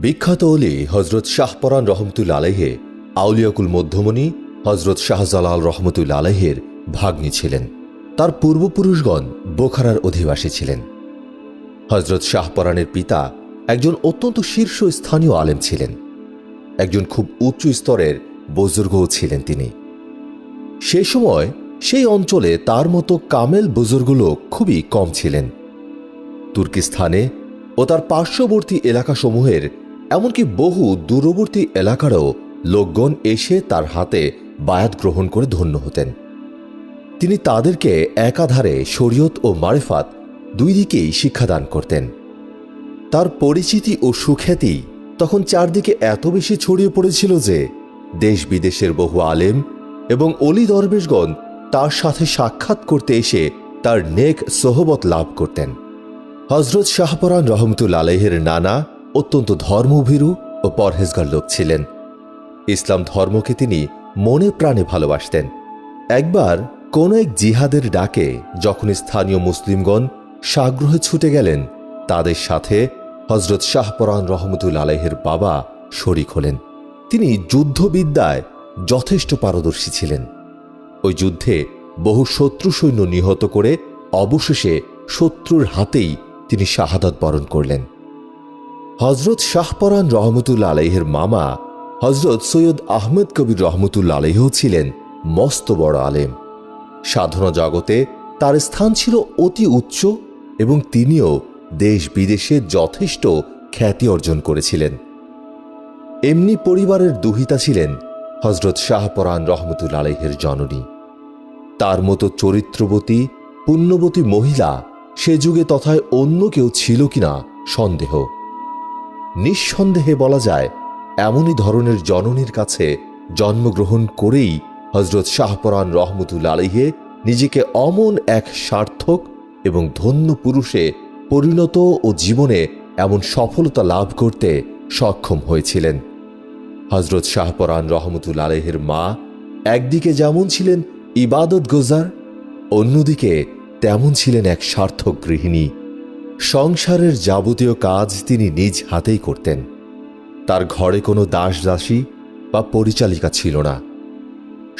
বিখ্যাত ওলি হজরত শাহপরান রহমতুল্লা আলাইহে আউলিয়াকুল মধ্যমণি হজরত শাহজালাল রহমতুল্লা আলাইহের ভাগ্নী ছিলেন। তার পূর্বপুরুষগণ বোখারার অধিবাসী ছিলেন। হজরত শাহপরানের পিতা একজন অত্যন্ত শীর্ষস্থানীয় আলেম ছিলেন। একজন খুব উচ্চ স্তরের বুজুর্গও ছিলেন তিনি। সে সময় সেই অঞ্চলে তার মতো কামেল বুজুর্গ লোক খুবই কম ছিলেন। তুর্কিস্তানে ও তার পার্শ্ববর্তী এলাকাসমূহের এমনকি বহু দূরবর্তী এলাকারও লোকগণ এসে তার হাতে বায়াত গ্রহণ করে ধন্য হতেন। তিনি তাদেরকে একাধারে শরীয়ত ও মারিফাত দুই দিকেই শিক্ষাদান করতেন। তার পরিচিতি ও সুখ্যাতি তখন চারদিকে এত বেশি ছড়িয়ে পড়েছিল যে দেশ বিদেশের বহু আলেম এবং অলি দরবেশগণ তার সাথে সাক্ষাৎ করতে এসে তার নেক সোহবত লাভ করতেন। হজরত শাহপরান রহমতুল্লা আলাইহের নানা অত্যন্ত ধর্মভীরু ও পরহেজগার লোক ছিলেন। ইসলাম ধর্মকে তিনি মনে প্রাণে ভালোবাসতেন। একবার কোন এক জিহাদের ডাকে যখন স্থানীয় মুসলিমগণ সাগ্রহে ছুটে গেলেন, তাদের সাথে হজরত শাহপরান রহমতুল্লা আলাইহের বাবা শরিক হলেন। তিনি যুদ্ধবিদ্যায় যথেষ্ট পারদর্শী ছিলেন। ওই যুদ্ধে বহু শত্রু সৈন্য নিহত করে অবশেষে শত্রুর হাতেই তিনি শাহাদাত বরণ করলেন। হজরত শাহপরান রহমতুল্লা আলাইহের মামা হজরত সৈয়দ আহমেদ কবির রহমতুল্লা আলাইহ ছিলেন মস্ত বড় আলেম। সাধনা জগতে তার স্থান ছিল অতি উচ্চ এবং তিনিও দেশ বিদেশে যথেষ্ট খ্যাতি অর্জন করেছিলেন। এমনি পরিবারের দুহিতা ছিলেন হজরত শাহপরান রহমতুল্লা আলাইহের জননী। তার মতো চরিত্রবতী পুণ্যবতী মহিলা সে যুগে তথায় অন্য কেউ ছিল কিনা সন্দেহ। নিঃসন্দেহে বলা যায় এমনই ধরনের জননীর কাছে জন্মগ্রহণ করেই হজরত শাহপরান রহমতুল্লা আলাইহে নিজেকে অমন এক সার্থক এবং ধন্য পুরুষে পরিণত ও জীবনে এমন সফলতা লাভ করতে সক্ষম হয়েছিলেন। হজরত শাহপরান রহমতুল্লা আলাইহের মা একদিকে যেমন ছিলেন ইবাদত গোজার, অন্যদিকে তেমন ছিলেন এক সার্থক গৃহিণী। সংসারের যাবতীয় কাজ তিনি নিজ হাতেই করতেন। তার ঘরে কোনো দাস দাসী বা পরিচালিকা ছিল না।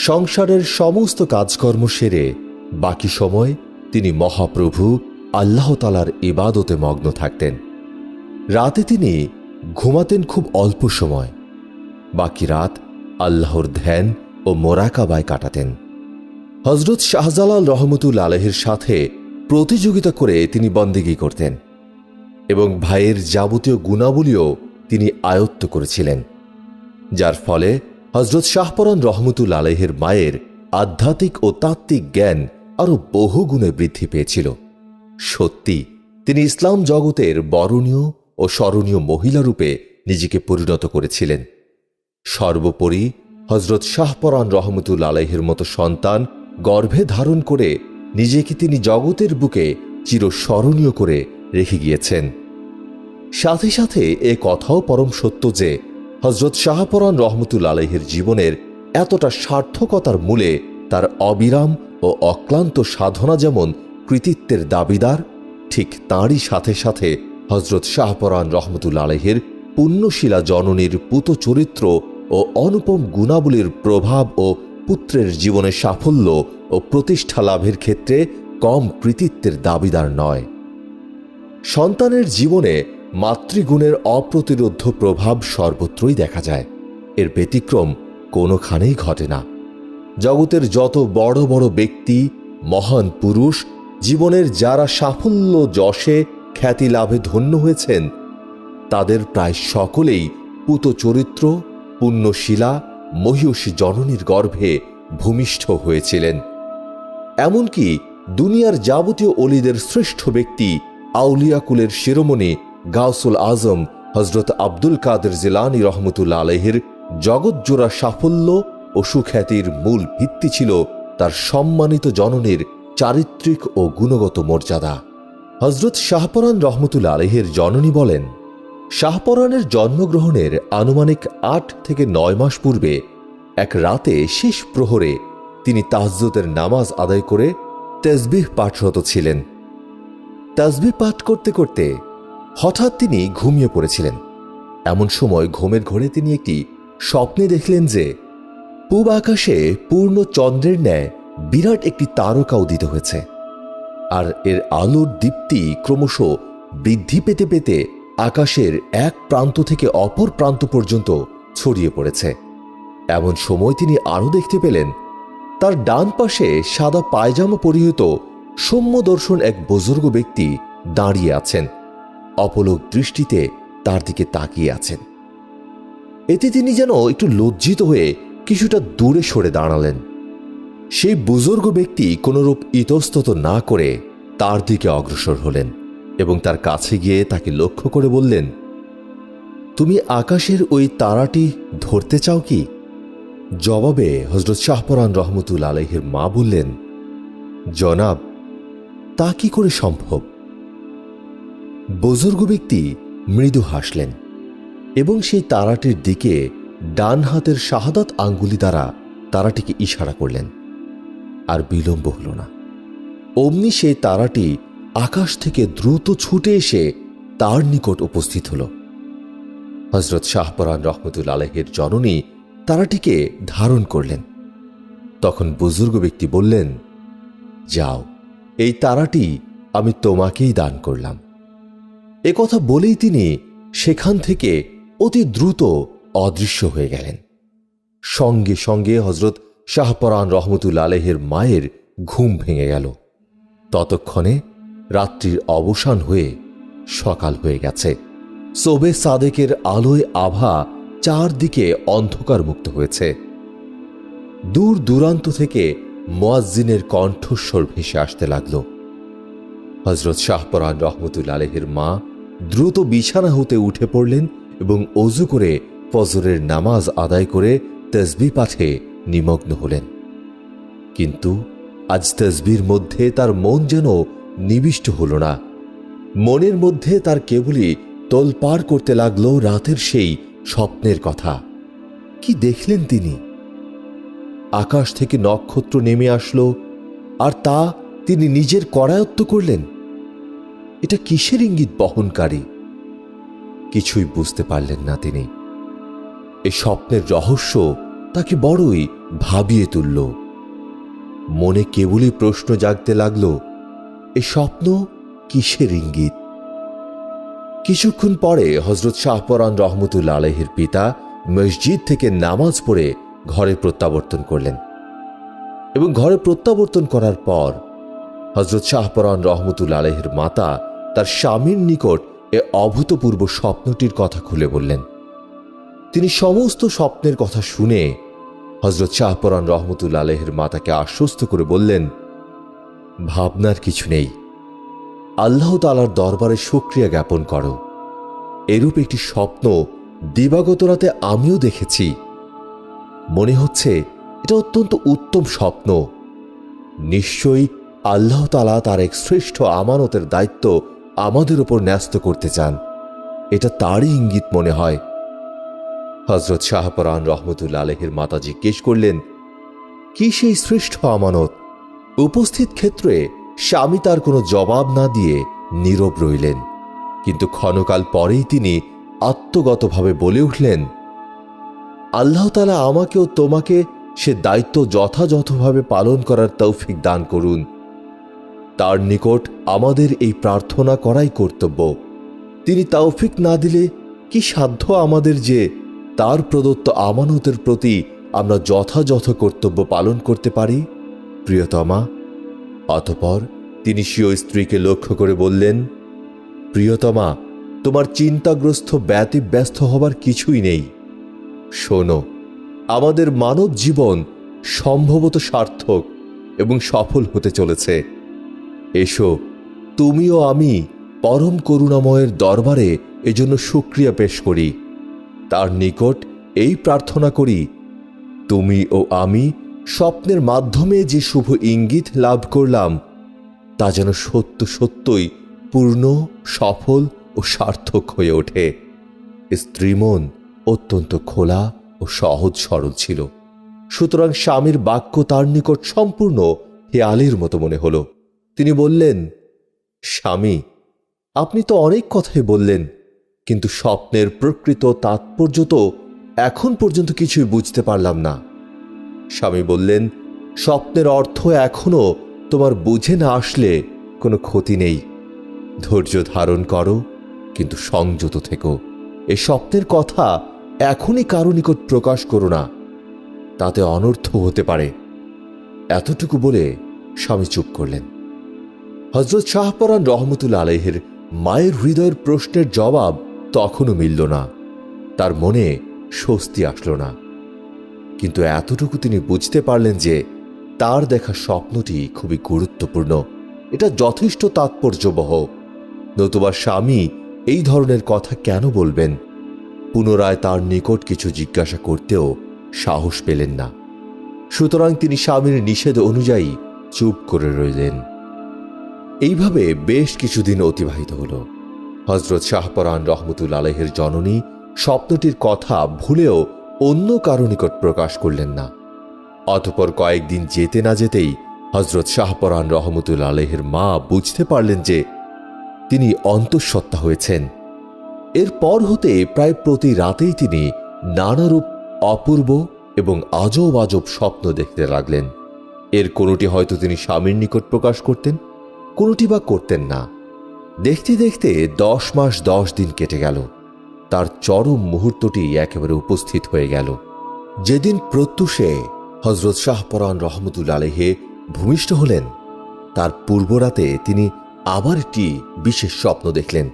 সংসারের সমস্ত কাজকর্ম সেরে বাকি সময় তিনি মহাপ্রভু আল্লাহ তাআলার ইবাদতে মগ্ন থাকতেন। রাতে তিনি ঘুমাতেন খুব অল্প সময়, বাকি রাত আল্লাহর ধ্যান ও মোরাকাবায় কাটাতেন। হজরত শাহজালাল রহমতুল্লা আলাইহির সাথে প্রতিযোগিতা করে তিনি বন্দেগী করতেন এবং ভাইয়ের যাবতীয় গুণাবলীও তিনি আয়ত্ত করেছিলেন, যার ফলে হজরত শাহপরান রহমতুল্লা আলাইহির মায়ের আধ্যাত্মিক ও তাত্ত্বিক জ্ঞান আরও বহু গুণে বৃদ্ধি পেয়েছিল। সত্যি তিনি ইসলাম জগতের বরণীয় ও স্মরণীয় মহিলারূপে নিজেকে পরিণত করেছিলেন। সর্বোপরি হজরত শাহপরান রহমতুল্লা আলাইহির মতো সন্তান গর্ভে ধারণ করে নিজেকে তিনি জগতের বুকে চিরস্মরণীয় করে রেখে গিয়েছেন। সাথে সাথে এ কথাও পরম সত্য যে হজরত শাহপরান রহমতুল্লা আলাইহির জীবনের এতটা সার্থকতার মূলে তার অবিরাম ও অক্লান্ত সাধনা যেমন কৃতিত্বের দাবিদার, ঠিক তাঁরই সাথে সাথে হজরত শাহপরান রহমতুল্লা আলাইহির পুণ্যশীলা জননীর পুত চরিত্র ও অনুপম গুণাবলীর প্রভাব ও পুত্রের জীবনে সাফল্য ও প্রতিষ্ঠা লাভের ক্ষেত্রে কম কৃতিত্বের দাবিদার নয়। সন্তানের জীবনে মাতৃগুণের অপ্রতিরোধ্য প্রভাব সর্বত্রই দেখা যায়। এর ব্যতিক্রম কোনোখানেই ঘটে না। জগতের যত বড় বড় ব্যক্তি, মহান পুরুষ, জীবনের যারা সাফল্য যশে খ্যাতি লাভে ধন্য হয়েছেন, তাদের প্রায় সকলেই পুত চরিত্র, পুণ্যশীলা, মহীয়সী জননীর গর্ভে ভূমিষ্ঠ হয়েছিলেন। এমনকি দুনিয়ার যাবতীয় অলিদের শ্রেষ্ঠ ব্যক্তি আউলিয়াকুলের শিরোমণি গাউসুল আজম হজরত আব্দুল কাদের জিলানী রহমতুল্লা আলাইহির জগৎজোড়া সাফল্য ও সুখ্যাতির মূল ভিত্তি ছিল তার সম্মানিত জননীর চারিত্রিক ও গুণগত মর্যাদা। হজরত শাহপরান রহমতুল্লা আলাইহির জননী বলেন, শাহপরানের জন্মগ্রহণের আনুমানিক 8 থেকে 9 মাস পূর্বে এক রাতে শেষ প্রহরে তিনি তাহাজ্জুদের নামাজ আদায় করে তাসবিহ পাঠরত ছিলেন। তাসবিহ পাঠ করতে করতে হঠাৎ তিনি ঘুমিয়ে পড়েছিলেন। এমন সময় ঘুমের ঘোরে তিনি একটি স্বপ্নে দেখলেন যে পূব আকাশে পূর্ণ চন্দ্রের ন্যায় বিরাট একটি তারকা উদিত হয়েছে, আর এর আলোর দীপ্তি ক্রমশ বৃদ্ধি পেতে পেতে আকাশের এক প্রান্ত থেকে অপর প্রান্ত পর্যন্ত ছড়িয়ে পড়েছে। এমন সময় তিনি আরও দেখতে পেলেন তার ডান পাশে সাদা পায়জামা পরিহিত সৌম্যদর্শন এক বুজুর্গ ব্যক্তি দাঁড়িয়ে আছেন, অপলক দৃষ্টিতে তার দিকে তাকিয়ে আছেন। এতে তিনি যেন একটু লজ্জিত হয়ে কিছুটা দূরে সরে দাঁড়ালেন। সেই বুজুর্গ ব্যক্তি কোনরূপ ইতস্তত না করে তার দিকে অগ্রসর হলেন এবং তার কাছে গিয়ে তাকে লক্ষ্য করে বললেন, তুমি আকাশের ওই তারাটি ধরতে চাও কি? জবাবে হযরত শাহপরান রহমতুল্লাহ আলাইহির মা বললেন, জনাব, তা কি করে সম্ভব? বুজুর্গ ব্যক্তি মৃদু হাসলেন এবং সেই তারাটির দিকে ডান হাতের শাহাদাত আঙ্গুলি দ্বারা তারাটিকে ইশারা করলেন। আর বিলম্ব হল না, অমনি সেই তারাটি আকাশ থেকে দ্রুত ছুটে এসে তার নিকট উপস্থিত হল। হযরত শাহপরান রহমতুল্লাহ আলাইহির জননী তারাটিকে ধারণ করলেন। তখন বুজুর্গ ব্যক্তি বললেন, যাও, এই তারাটি আমি তোমাকেই দান করলাম। একথা বলেই তিনি সেখান থেকে অতি দ্রুত অদৃশ্য হয়ে গেলেন। সঙ্গে সঙ্গে হযরত শাহপরান রহমতুল্লাহ আলাইহির মায়ের ঘুম ভেঙে গেল। ততক্ষণে রাত্রির অবসান হয়ে সকাল হয়ে গেছে। সোবে সাদেকের আলোয় আভা চারদিকে অন্ধকার মুক্ত হয়েছে। দূর দূরান্ত থেকে মুয়াজ্জিনের কণ্ঠস্বর ভেসে আসতে লাগল। হযরত শাহপরান রহমতুল্লাহ আলাইহির মা দ্রুত বিছানা হতে উঠে পড়লেন এবং অজু করে ফজরের নামাজ আদায় করে তাসবিহ পাঠে নিমগ্ন হলেন। কিন্তু আজ তাসবিহর মধ্যে তার মন যেন নিবিষ্ট হল না। মনের মধ্যে তার কেবলই তোলপাড় করতে লাগল রাতের সেই স্বপ্নের কথা। কি দেখলেন তিনি? আকাশ থেকে নক্ষত্র নেমে আসলো, আর তা তিনি নিজের করায়ত্ত করলেন। এটা কিসের ইঙ্গিত বহনকারী? কিছুই বুঝতে পারলেন না তিনি। এই স্বপ্নের রহস্য তাকে বড়ই ভাবিয়ে তুলল। মনে কেবলই প্রশ্ন জাগতে লাগল, এ স্বপ্ন কিসের ইঙ্গিত? কিছুক্ষণ পরে হযরত শাহপরান রহমতুল্লাহ আলাইহির পিতা মসজিদ থেকে নামাজ পড়ে ঘরে প্রত্যাবর্তন করলেন এবং ঘরে প্রত্যাবর্তন করার পর হযরত শাহপরান রহমতুল্লাহ আলাইহির মাতা তার স্বামীর নিকট এ অভূতপূর্ব স্বপ্নটির কথা খুলে বললেন। তিনি সমস্ত স্বপ্নের কথা শুনে হযরত শাহপরান রহমতুল্লাহ আলাইহির মাতাকে আশ্বস্ত করে বললেন, ভাবনার কিছু নেই, আল্লাহ তাআলার দরবারে শুকরিয়া জ্ঞাপন করো। এরূপ একটি স্বপ্ন দিবাগত রাতে আমিও দেখেছি। মনে হচ্ছে এটা অত্যন্ত উত্তম স্বপ্ন। নিশ্চয়ই আল্লাহ তাআলা তার এক শ্রেষ্ঠ আমানতের দায়িত্ব আমাদের উপর ন্যস্ত করতে চান, এটা তারই ইঙ্গিত মনে হয়। হযরত শাহপরান রহমতুল্লাহ আলাইহির মাতা জিজ্ঞেস করলেন, কি সেই শ্রেষ্ঠ আমানত? উপস্থিত ক্ষেত্রে স্বামী তার কোনো জবাব না দিয়ে নীরব রইলেন, কিন্তু ক্ষণকাল পরেই তিনি আত্মগতভাবে বলে উঠলেন, আল্লাহ তাআলা আমাকে ও তোমাকে সে দায়িত্ব যথাযথভাবে পালন করার তৌফিক দান করুন। তার নিকট আমাদের এই প্রার্থনা করাই কর্তব্য। তিনি তৌফিক না দিলে কি সাধ্য আমাদের যে তার প্রদত্ত আমানতের প্রতি আমরা যথাযথ কর্তব্য পালন করতে পারি? প্রিয়তমা। অতঃপর তিনি স্বীয় স্ত্রীকে লক্ষ্য করে বললেন, প্রিয়তমা, তোমার চিন্তাগ্রস্ত ব্যতিব্যস্ত হবার কিছুই নেই। শোনো, আমাদের মানব জীবন সম্ভবত সার্থক এবং সফল হতে চলেছে। এসো, তুমিও আমি পরম করুণাময়ের দরবারে এজন্য শুকরিয়া পেশ করি। তার নিকট এই প্রার্থনা করি, তুমি ও আমি স্বপ্নের মাধ্যমে যে শুভ ইঙ্গিত লাভ করলাম তা যেন সত্য সত্যই পূর্ণ, সফল ও সার্থক হয়ে ওঠে। স্ত্রীমন অত্যন্ত খোলা ও সহজ সরল ছিল, সুতরাং স্বামীর বাক্য তার নিকট সম্পূর্ণ হেয়ালের মতো মনে হল। তিনি বললেন, স্বামী, আপনি তো অনেক কথাই বললেন, কিন্তু স্বপ্নের প্রকৃত তাৎপর্য তো এখন পর্যন্ত কিছুই বুঝতে পারলাম না। স্বামী বললেন, স্বপ্নের অর্থ এখনো তোমার বুঝে না আসলে কোনো ক্ষতি নেই। ধৈর্য ধারণ করো, কিন্তু সংযত থেকো। এই স্বপ্নের কথা এখনই কারো নিকট প্রকাশ করো না, তাতে অনর্থ হতে পারে। এতটুকু বলে স্বামী চুপ করলেন। হযরত শাহপরান রহমতুল্লাহ আলাইহির মায়ের হৃদয়ের প্রশ্নের জবাব তখনও মিলল না। তার মনে স্বস্তি আসলো না, কিন্তু এতটুকু তিনি বুঝতে পারলেন যে তার দেখা স্বপ্নটি খুবই গুরুত্বপূর্ণ। এটা যথেষ্ট তাৎপর্যবহ, নতুবা স্বামী এই ধরনের কথা কেন বলবেন? পুনরায় তার নিকট কিছু জিজ্ঞাসা করতেও সাহস পেলেন না। সুতরাং তিনি স্বামীর নিষেধ অনুযায়ী চুপ করে রইলেন। এইভাবে বেশ কিছুদিন অতিবাহিত হল। হযরত শাহপরান রহমতুল্লাহ আলাইহির জননী স্বপ্নটির কথা ভুলেও অন্য কারো নিকট প্রকাশ করলেন না। অতঃপর কয়েকদিন যেতে না যেতেই হযরত শাহপরান রহমতুল্লাহ আলাইহির মা বুঝতে পারলেন যে তিনি অন্তঃসত্ত্বা হয়েছেন। এরপর হতে প্রায় প্রতি রাতেই তিনি নানারূপ অপূর্ব এবং আজব আজব স্বপ্ন দেখতে লাগলেন। এর কোনোটি হয়তো তিনি স্বামীর নিকট প্রকাশ করতেন, কোনোটি বা করতেন না। দেখতে দেখতে 10 মাস 10 দিন কেটে গেল। তার চরম মুহূর্তটি একেবারে উপস্থিত হয়ে গেল, যেদিন প্রত্যুষে হযরত শাহপরান রহমতুল্লাহ আলাইহি ভূমিষ্ঠ হলেন। তার পূর্বরাতে তিনি আবার একটি বিশেষ স্বপ্ন দেখলেন।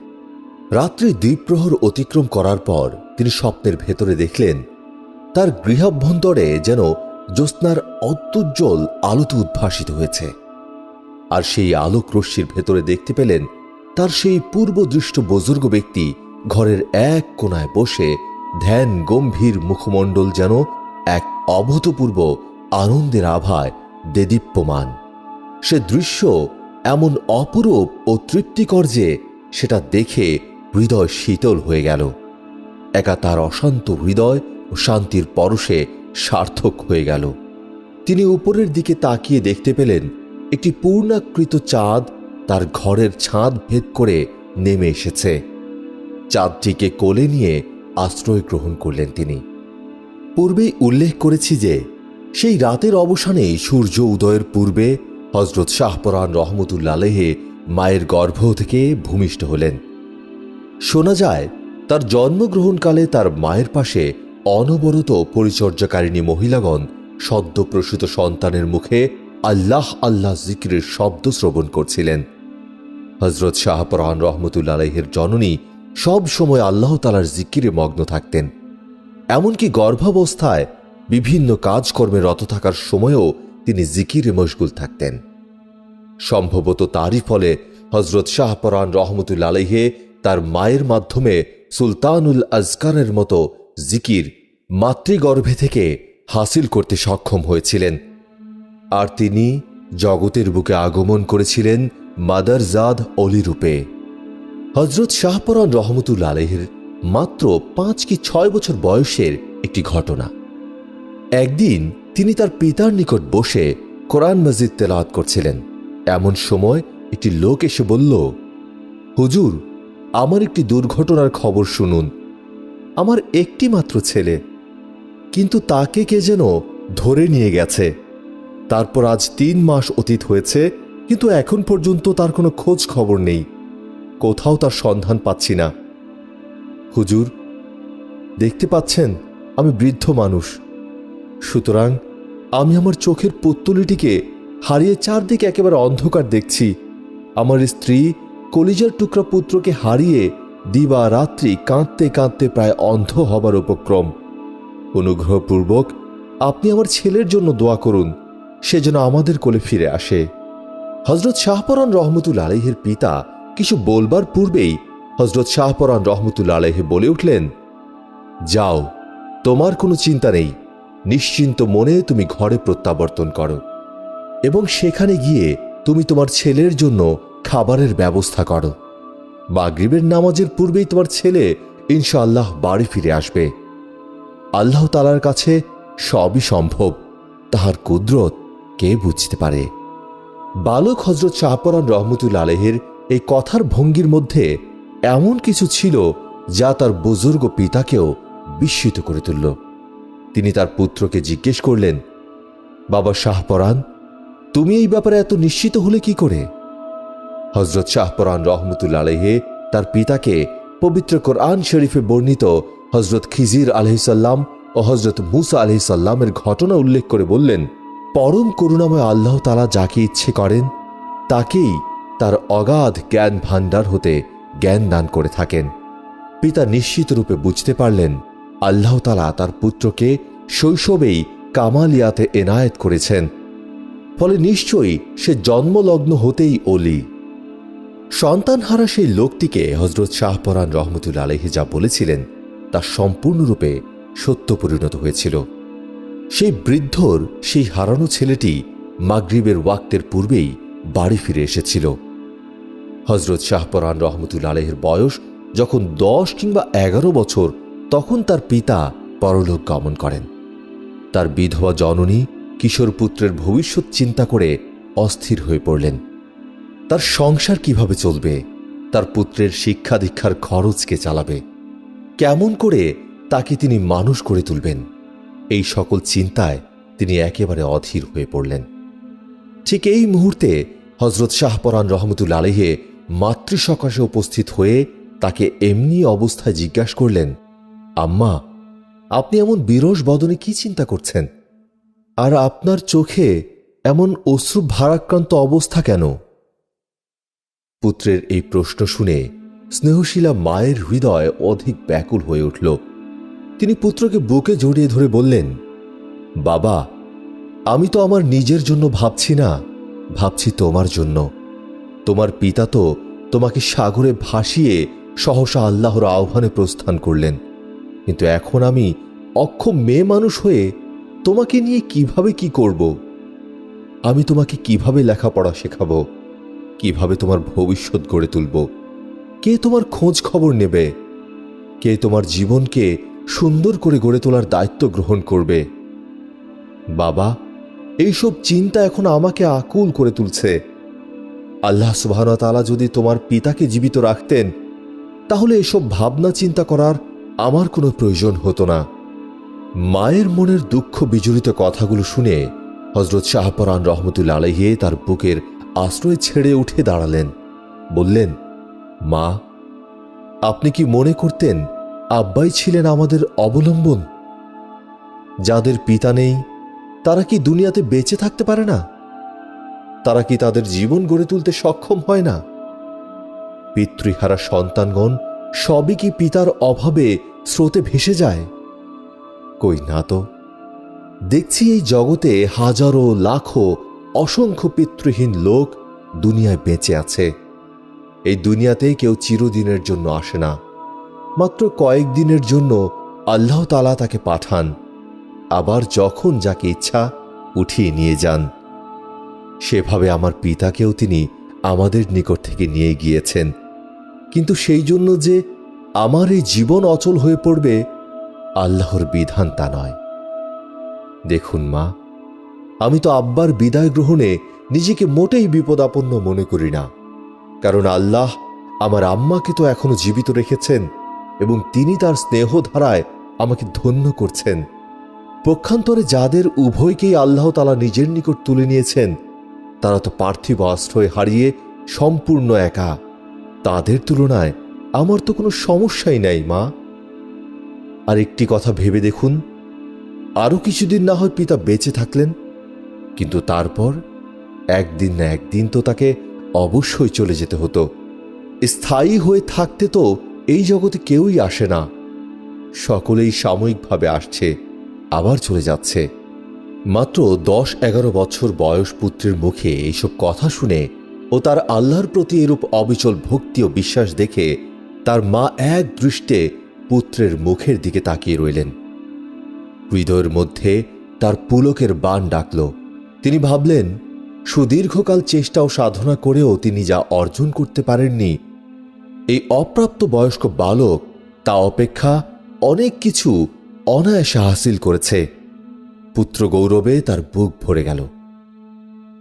রাত্রি দ্বিপ্রহর অতিক্রম করার পর তিনি স্বপ্নের ভেতরে দেখলেন তার গৃহাভ্যন্তরে যেন জ্যোৎস্নার অত্যুজ্জ্বল আলোতে উদ্ভাসিত হয়েছে। আর সেই আলোক রশ্মির ভেতরে দেখতে পেলেন তার সেই পূর্বদৃষ্ট বুজুর্গ ব্যক্তি ঘরের এক কোণায় বসে ধ্যান গম্ভীর মুখমণ্ডল যেন এক অভূতপূর্ব আনন্দের আভায় দেদীপ্যমান। সে দৃশ্য এমন অপরূপ ও তৃপ্তিকর যে সেটা দেখে হৃদয় শীতল হয়ে গেল। একা তার অশান্ত হৃদয় ও শান্তির পরশে সার্থক হয়ে গেল। তিনি উপরের দিকে তাকিয়ে দেখতে পেলেন একটি পূর্ণাকৃত চাঁদ তার ঘরের ছাদ ভেদ করে নেমে এসেছে। চাঁদটিকে কোলে নিয়ে আশ্রয় গ্রহণ করলেন তিনি। পূর্বেই উল্লেখ করেছি যে সেই রাতের অবসানে সূর্য উদয়ের পূর্বে হযরত শাহপরান রহমতুল্লাহ আলাইহি মায়ের গর্ভ থেকে ভূমিষ্ঠ হলেন। শোনা যায় তার জন্মগ্রহণকালে তার মায়ের পাশে অনবরত পরিচর্যাকারিণী মহিলাগণ সদ্যপ্রসূত সন্তানের মুখে আল্লাহ আল্লাহ জিকিরের শব্দ শ্রবণ করছিলেন। হযরত শাহপরান রহমতুল্লাহ আলাইহির জননী সব সময় আল্লাহ তাআলার জিকিরে মগ্ন থাকতেন। এমনকি গর্ভাবস্থায় বিভিন্ন কাজকর্মে রত থাকার সময়ও তিনি জিকিরে মশগুল থাকতেন। সম্ভবত তারই ফলে হযরত শাহপরান রহমতুল্লাহ আলাইহি তার মায়ের মাধ্যমে সুলতানুল আজকারের মতো জিকির মাতৃগর্ভে থেকে হাসিল করতে সক্ষম হয়েছিলেন। আর তিনি জগতের বুকে আগমন করেছিলেন মাদারজাদ অলি রূপে। হযরত শাহপরান রহমতুল্লাহ আলাইহির মাত্র 5 কি 6 বছর বয়সের একটি ঘটনা। একদিন তিনি তার পিতার নিকট বসে কোরআন মাজিদ তেলাওয়াত করছিলেন। এমন সময় একটি লোক এসে বলল, হুজুর, আমার একটি দুর্ঘটনার খবর শুনুন। আমার একটি মাত্র ছেলে, কিন্তু তাকে কে যেন ধরে নিয়ে গেছে। তারপর আজ 3 মাস অতীত হয়েছে, কিন্তু এখন পর্যন্ত তার কোনো খোঁজ খবর নেই। কোথাও তার সন্ধান পাচ্ছি না। হুজুর, দেখতে পাচ্ছেন আমি বৃদ্ধ মানুষ, সুতরাং আমি আমার চোখের পুত্তলিটিকে হারিয়ে চারদিকে একেবারে অন্ধকার দেখছি। আমার স্ত্রী কলিজার টুকরা পুত্রকে হারিয়ে দিবা রাত্রি কাঁদতে কাঁদতে প্রায় অন্ধ হবার উপক্রম। অনুগ্রহপূর্বক আপনি আমার ছেলের জন্য দোয়া করুন, সে যেন আমাদের কোলে ফিরে আসে। হযরত শাহপরান রহমতুল্লাহ আলাইহির পিতা কিছু বলবার পূর্বেই হযরত শাহপরান রহমতুল্লাহ আলাইহি বলে উঠলেন, যাও, তোমার কোনো চিন্তা নেই। নিশ্চিন্ত মনে তুমি ঘরে প্রত্যাবর্তন করো এবং সেখানে গিয়ে তুমি তোমার ছেলের জন্য খাবারের ব্যবস্থা করো। মাগরিবের নামাজের পূর্বেই তোমার ছেলে ইনশাআল্লাহ বাড়ি ফিরে আসবে। আল্লাহ তাআলার কাছে সবই সম্ভব, তাহার কুদরত কে বুঝতে পারে। বালক হযরত শাহপরান রহমতুল্লাহ আলাইহির এই কথার ভঙ্গির মধ্যে এমন কিছু ছিল যা তার বুজুর্গ পিতাকেও বিস্মিত করে তুলল। তিনি তার পুত্রকে জিজ্ঞেস করলেন, বাবা শাহপরান, তুমি এই ব্যাপারে এত নিশ্চিত হলে কি করে? হযরত শাহপরান রহমতুল্লাহ আলাইহি তার পিতাকে পবিত্র কোরআন শরীফে বর্ণিত হযরত খিজির আলাইহিসসালাম ও হযরত মূসা আলাইহিসসালামের ঘটনা উল্লেখ করে বললেন, পরম করুণাময় আল্লাহ তাআলা যাকে ইচ্ছে করেন তাকেই তার অগাধ জ্ঞান ভাণ্ডার হতে জ্ঞান দান করে থাকেন। পিতা নিশ্চিত রূপে বুঝতে পারলেন আল্লাহ তাআলা তার পুত্রকে শৈশবেই কামালিয়াতে এনায়েত করেছেন, ফলে নিশ্চয়ই সে জন্মলগ্ন হতেই অলি। সন্তানহারা সেই লোকটিকে হযরত শাহপরান রহমতুল্লাহ আলাইহি যা বলেছিলেন তা সম্পূর্ণরূপে সত্য পরিণত হয়েছিল। সেই বৃদ্ধর সেই হারানো ছেলেটি মাগরিবের ওয়াক্তের পূর্বেই বাড়ি ফিরে এসেছিল। হযরত শাহপরান রহমতুল্লাহ আলাইহির বয়স যখন 10 কিংবা 11 বছর, তখন তার পিতা পরলোক গমন করেন। তার বিধবা জননী কিশোর পুত্রের ভবিষ্যৎ চিন্তা করে অস্থির হয়ে পড়লেন। তার সংসার কিভাবে চলবে, তার পুত্রের শিক্ষা দীক্ষার খরচ কে চালাবে, কেমন করে তাকে তিনি মানুষ করে তুলবেন, এই সকল চিন্তায় তিনি একেবারে অধীর হয়ে পড়লেন। ঠিক এই মুহূর্তে হযরত শাহপরান রহমতুল্লাহ আলাইহি মাতৃসকাশে উপস্থিত হয়ে তাকে এমনি অবস্থায় জিজ্ঞাসা করলেন, আম্মা, আপনি এমন বিরস বদনে কি চিন্তা করছেন? আর আপনার চোখে এমন অশ্রু ভারাক্রান্ত অবস্থা কেন? পুত্রের এই প্রশ্ন শুনে স্নেহশীলা মায়ের হৃদয় অধিক ব্যাকুল হয়ে উঠল। তিনি পুত্রকে বুকে জড়িয়ে ধরে বললেন, বাবা, আমি তো আমার নিজের জন্য ভাবছি না, ভাবছি তোমার জন্য। তোমার পিতা তো তোমাকে সাগরে ভাসিয়ে সহসা আল্লাহর আহ্বানে প্রস্থান করলেন, কিন্তু এখন আমি অক্ষম মেয়ে মানুষ হয়ে তোমাকে নিয়ে কিভাবে কি করব? আমি তোমাকে কিভাবে লেখাপড়া শেখাবো? কিভাবে তোমার ভবিষ্যৎ গড়ে তুলব? কে তোমার খোঁজ খবর নেবে? কে তোমার জীবনকে সুন্দর করে গড়ে তোলার দায়িত্ব গ্রহণ করবে? বাবা, এইসব চিন্তা এখন আমাকে আকুল করে তুলছে। আল্লাহ সুবহানাহু ওয়া তাআলা যদি তোমার পিতাকে জীবিত রাখতেন, তাহলে এসব ভাবনা চিন্তা করার আমার কোনো প্রয়োজন হতো না। মায়ের মনের দুঃখ বিজড়িত কথাগুলো শুনে হযরত শাহপরান রহমতুল্লাহ আলাইহি তার বুকের আশ্রয় ছেড়ে উঠে দাঁড়ালেন। বললেন, মা, আপনি কি মনে করতেন আব্বাই ছিলেন আমাদের অবলম্বন? যাদের পিতা নেই তারা কি দুনিয়াতে বেঁচে থাকতে পারে না? তারা কি তাদের জীবন গড়ে তুলতে সক্ষম হয় না? পিতৃহারা সন্তানগণ সবই কি পিতার অভাবে স্রোতে ভেসে যায়? কই না তো। দেখছি এই জগতে হাজারো লাখো অসংখ্য পিতৃহীন লোক দুনিয়ায় বেঁচে আছে। এই দুনিয়াতে কেউ চিরদিনের জন্য আসে না, মাত্র কয়েকদিনের জন্য আল্লাহ তাআলা তাকে পাঠান, আবার যখন যাকে ইচ্ছা উঠিয়ে নিয়ে যান। সেভাবে আমার পিতাকেও তিনি আমাদের নিকট থেকে নিয়ে গিয়েছেন, কিন্তু সেই জন্য যে আমার এই জীবন অচল হয়ে পড়বে, আল্লাহর বিধান তা নয়। দেখুন মা, আমি তো আব্বার বিদায় গ্রহণে নিজেকে মোটেই বিপদাপন্ন মনে করি না, কারণ আল্লাহ আমার আম্মাকে তো এখনো জীবিত রেখেছেন এবং তিনি তার স্নেহ ধারায় আমাকে ধন্য করছেন। পক্ষান্তরে যাদের উভয়কেই আল্লাহ তাআলা নিজের নিকট তুলে নিয়েছেন, তারা তো পার্থিব আশ্রয় হারিয়ে সম্পূর্ণ একা। তাদের তুলনায় আমার তো কোনো সমস্যাই নাই মা। আর একটি কথা ভেবে দেখুন, আরো কিছুদিন না হয় পিতা বেঁচে থাকলেন, কিন্তু তারপর একদিন না একদিন তো তাকে অবশ্যই চলে যেতে হতো। স্থায়ী হয়ে থাকতে তো এই জগতে কেউই আসে না, সকলেই সাময়িকভাবে আসছে আবার চলে যাচ্ছে। মাত্র 10-11 বছর বয়স পুত্রের মুখে এইসব কথা শুনে ও তার আল্লাহর প্রতি এরূপ অবিচল ভক্তি ও বিশ্বাস দেখে তার মা এক দৃষ্টে পুত্রের মুখের দিকে তাকিয়ে রইলেন। হৃদয়ের মধ্যে তার পুলকের বাণ ডাকল। তিনি ভাবলেন, সুদীর্ঘকাল চেষ্টা ও সাধনা করেও তিনি যা অর্জন করতে পারেননি, এই অপ্রাপ্ত বয়স্ক বালক তা অপেক্ষা অনেক কিছু অনায়াসে হাসিল করেছে। পুত্র গৌরবে তার বুক ভরে গেল।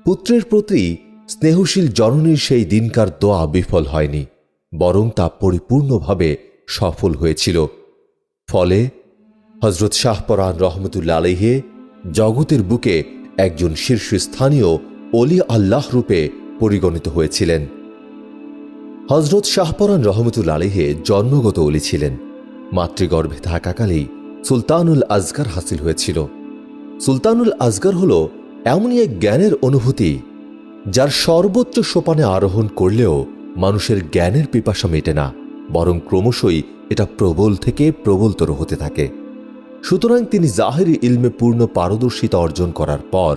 পুত্রের প্রতি স্নেহশীল জননীর সেই দিনকার দোয়া বিফল হয়নি, বরং তা পরিপূর্ণভাবে সফল হয়েছিল। ফলে হজরত শাহপরান রহমতুল্লাহ আলাইহি জগতের বুকে একজন শীর্ষস্থানীয় অলি আল্লাহ রূপে পরিগণিত হয়েছিলেন। হজরত শাহপরান রহমতুল্লাহ আলাইহি জন্মগত অলি ছিলেন। মাতৃগর্ভে থাকাকালেই সুলতানুল আজগার হাসিল হয়েছিল। সুলতানুল আজগার হল এমনই এক জ্ঞানের অনুভূতি যার সর্বোচ্চ সোপানে আরোহণ করলেও মানুষের জ্ঞানের পিপাসা মেটে না, বরং ক্রমশই এটা প্রবল থেকে প্রবলতর হতে থাকে। সুতরাং তিনি জাহেরি ইলমে পূর্ণ পারদর্শিতা অর্জন করার পর